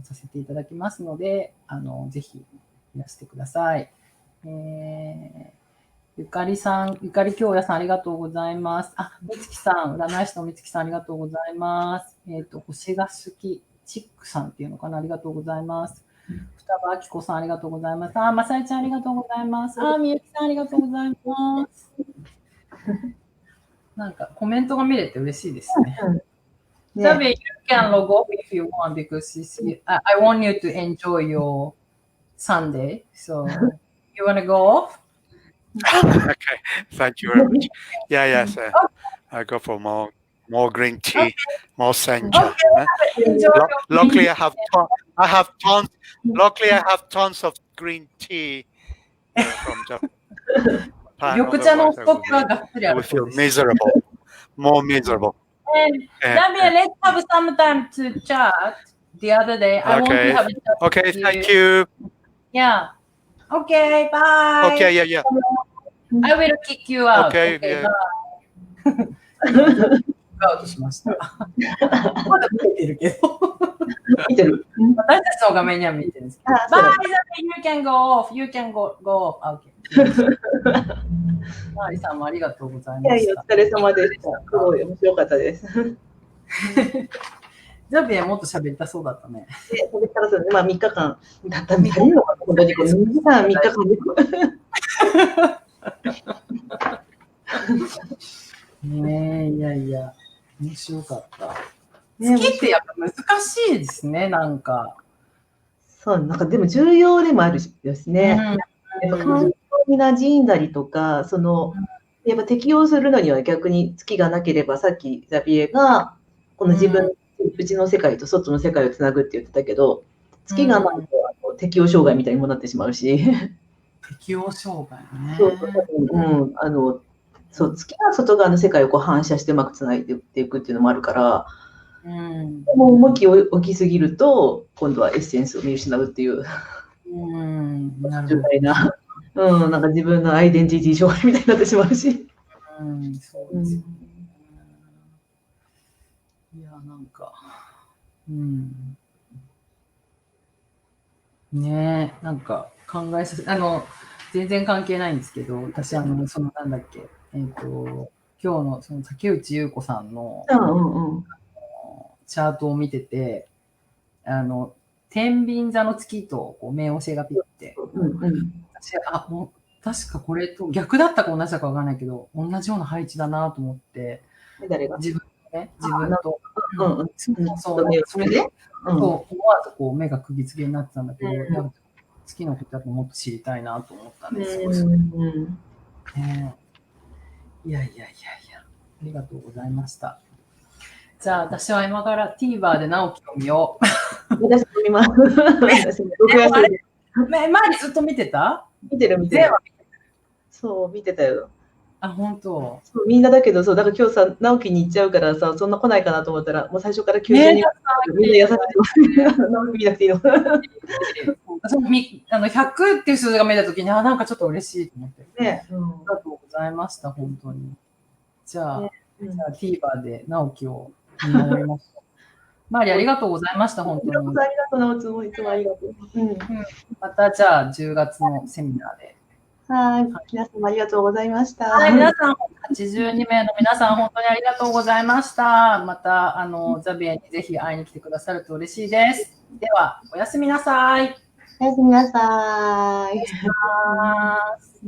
させていただきますので、ぜひいらしてください。ゆかり京也さんありがとうございます。みつきさん、占い師のみつきさんありがとうございます。星が好き、チックさんっていうのかな、ありがとうございます。双葉あきこさんありがとうございます。まさえちゃんありがとうございます。みゆきさんありがとうございます。なんかコメントが見れて嬉しいですね。Zabi, you can log off if you want because I want you to enjoy your Sunday. So, you want to go off?
Okay, thank you very much. Yes. I go for more green tea, more sencha. Luckily, I have tons. Luckily, I have tons of green tea from Japan. I would feel miserable, more miserable.
Damien, let's have some time to chat. The other day, I want to
Okay.
have a chat
Okay,
with you.
thank you.
Yeah. Okay, bye.
Okay, yeah.
I will kick you out.
Okay,
Okay,
yeah.
bye. アウトしました。まだ見えてるけど。
見てる。
私たちの画面には見えてるんですけど。
あ、そう
Bye,
だ
you can go off. You can go off. Okay. マーリさんもありがとうござい
いやいや、
ました。
お疲れ様でした。すごい面白かったです。
ザビエもっと喋りたそうだったね。
で、それからそうね、まあ3日間だったみたいなのが、本当にこの2時間3日間で。
ねえ、いやいや、面白かった。
ね、
月ってやっぱ難しいですね、なんか。
そう、なんかでも重要でもあるしですね。やっぱ環境に馴染んだりとか、その、やっぱ適応するのには逆に月がなければ、さっきザビエが、この自分、うちの世界と外の世界をつなぐって言ってたけど、月がないと適応障害みたいにもなってしまうし。
適応障害ね。
そう、月が外側の世界をこう反射してうまくつないでいくっていうのもあるから、もう重きを置きすぎると、今度はエッセンスを見失うっていう、
なるほ
ど。なんか自分のアイデンティティ障害みたいになってしまうし。
そうですね。いや、なんか、ねえ、なんか考えさせ、全然関係ないんですけど、私、なんだっけ、今日のその竹内優子さんの、チャートを見てて、天秤座の月とこう冥王星がピッて、私、もう確かこれと逆だったか同じだかわかんないけど、同じような配置だなと思って、自分と、それで、思わずこう目が釘付けになってたんだけど、月のことやっぱもっと知りたいなと思ったんですよ。いや、ありがとうございました。じゃあ、私は今から TVer で直樹を見よう。
私も見ます。
前にずっと見てた？
見てる。そう、見てたよ。
本当。
そう、みんなだけど、そう、だから今日さ、直樹に行っちゃうからさ、そんな来ないかなと思ったら、もう最初から急にみんな優しい。直樹見なくていいの。
100っていう数字が見えたときに、なんかちょっと嬉しいと思って。ありがとうございました、本当に。じゃあ、TVer で直樹を見守りました。マリありがとうございました、本当に。
ありがとう、直樹もいつもありがとう。
またじゃあ、10月のセミナーで。
はい、皆様ありがとうございました。
はい、皆さん、82名の皆さん、本当にありがとうございました。また、ザビエにぜひ会いに来てくださると嬉しいです。では、おやすみなさい。
おやすみなさい。
お願いします。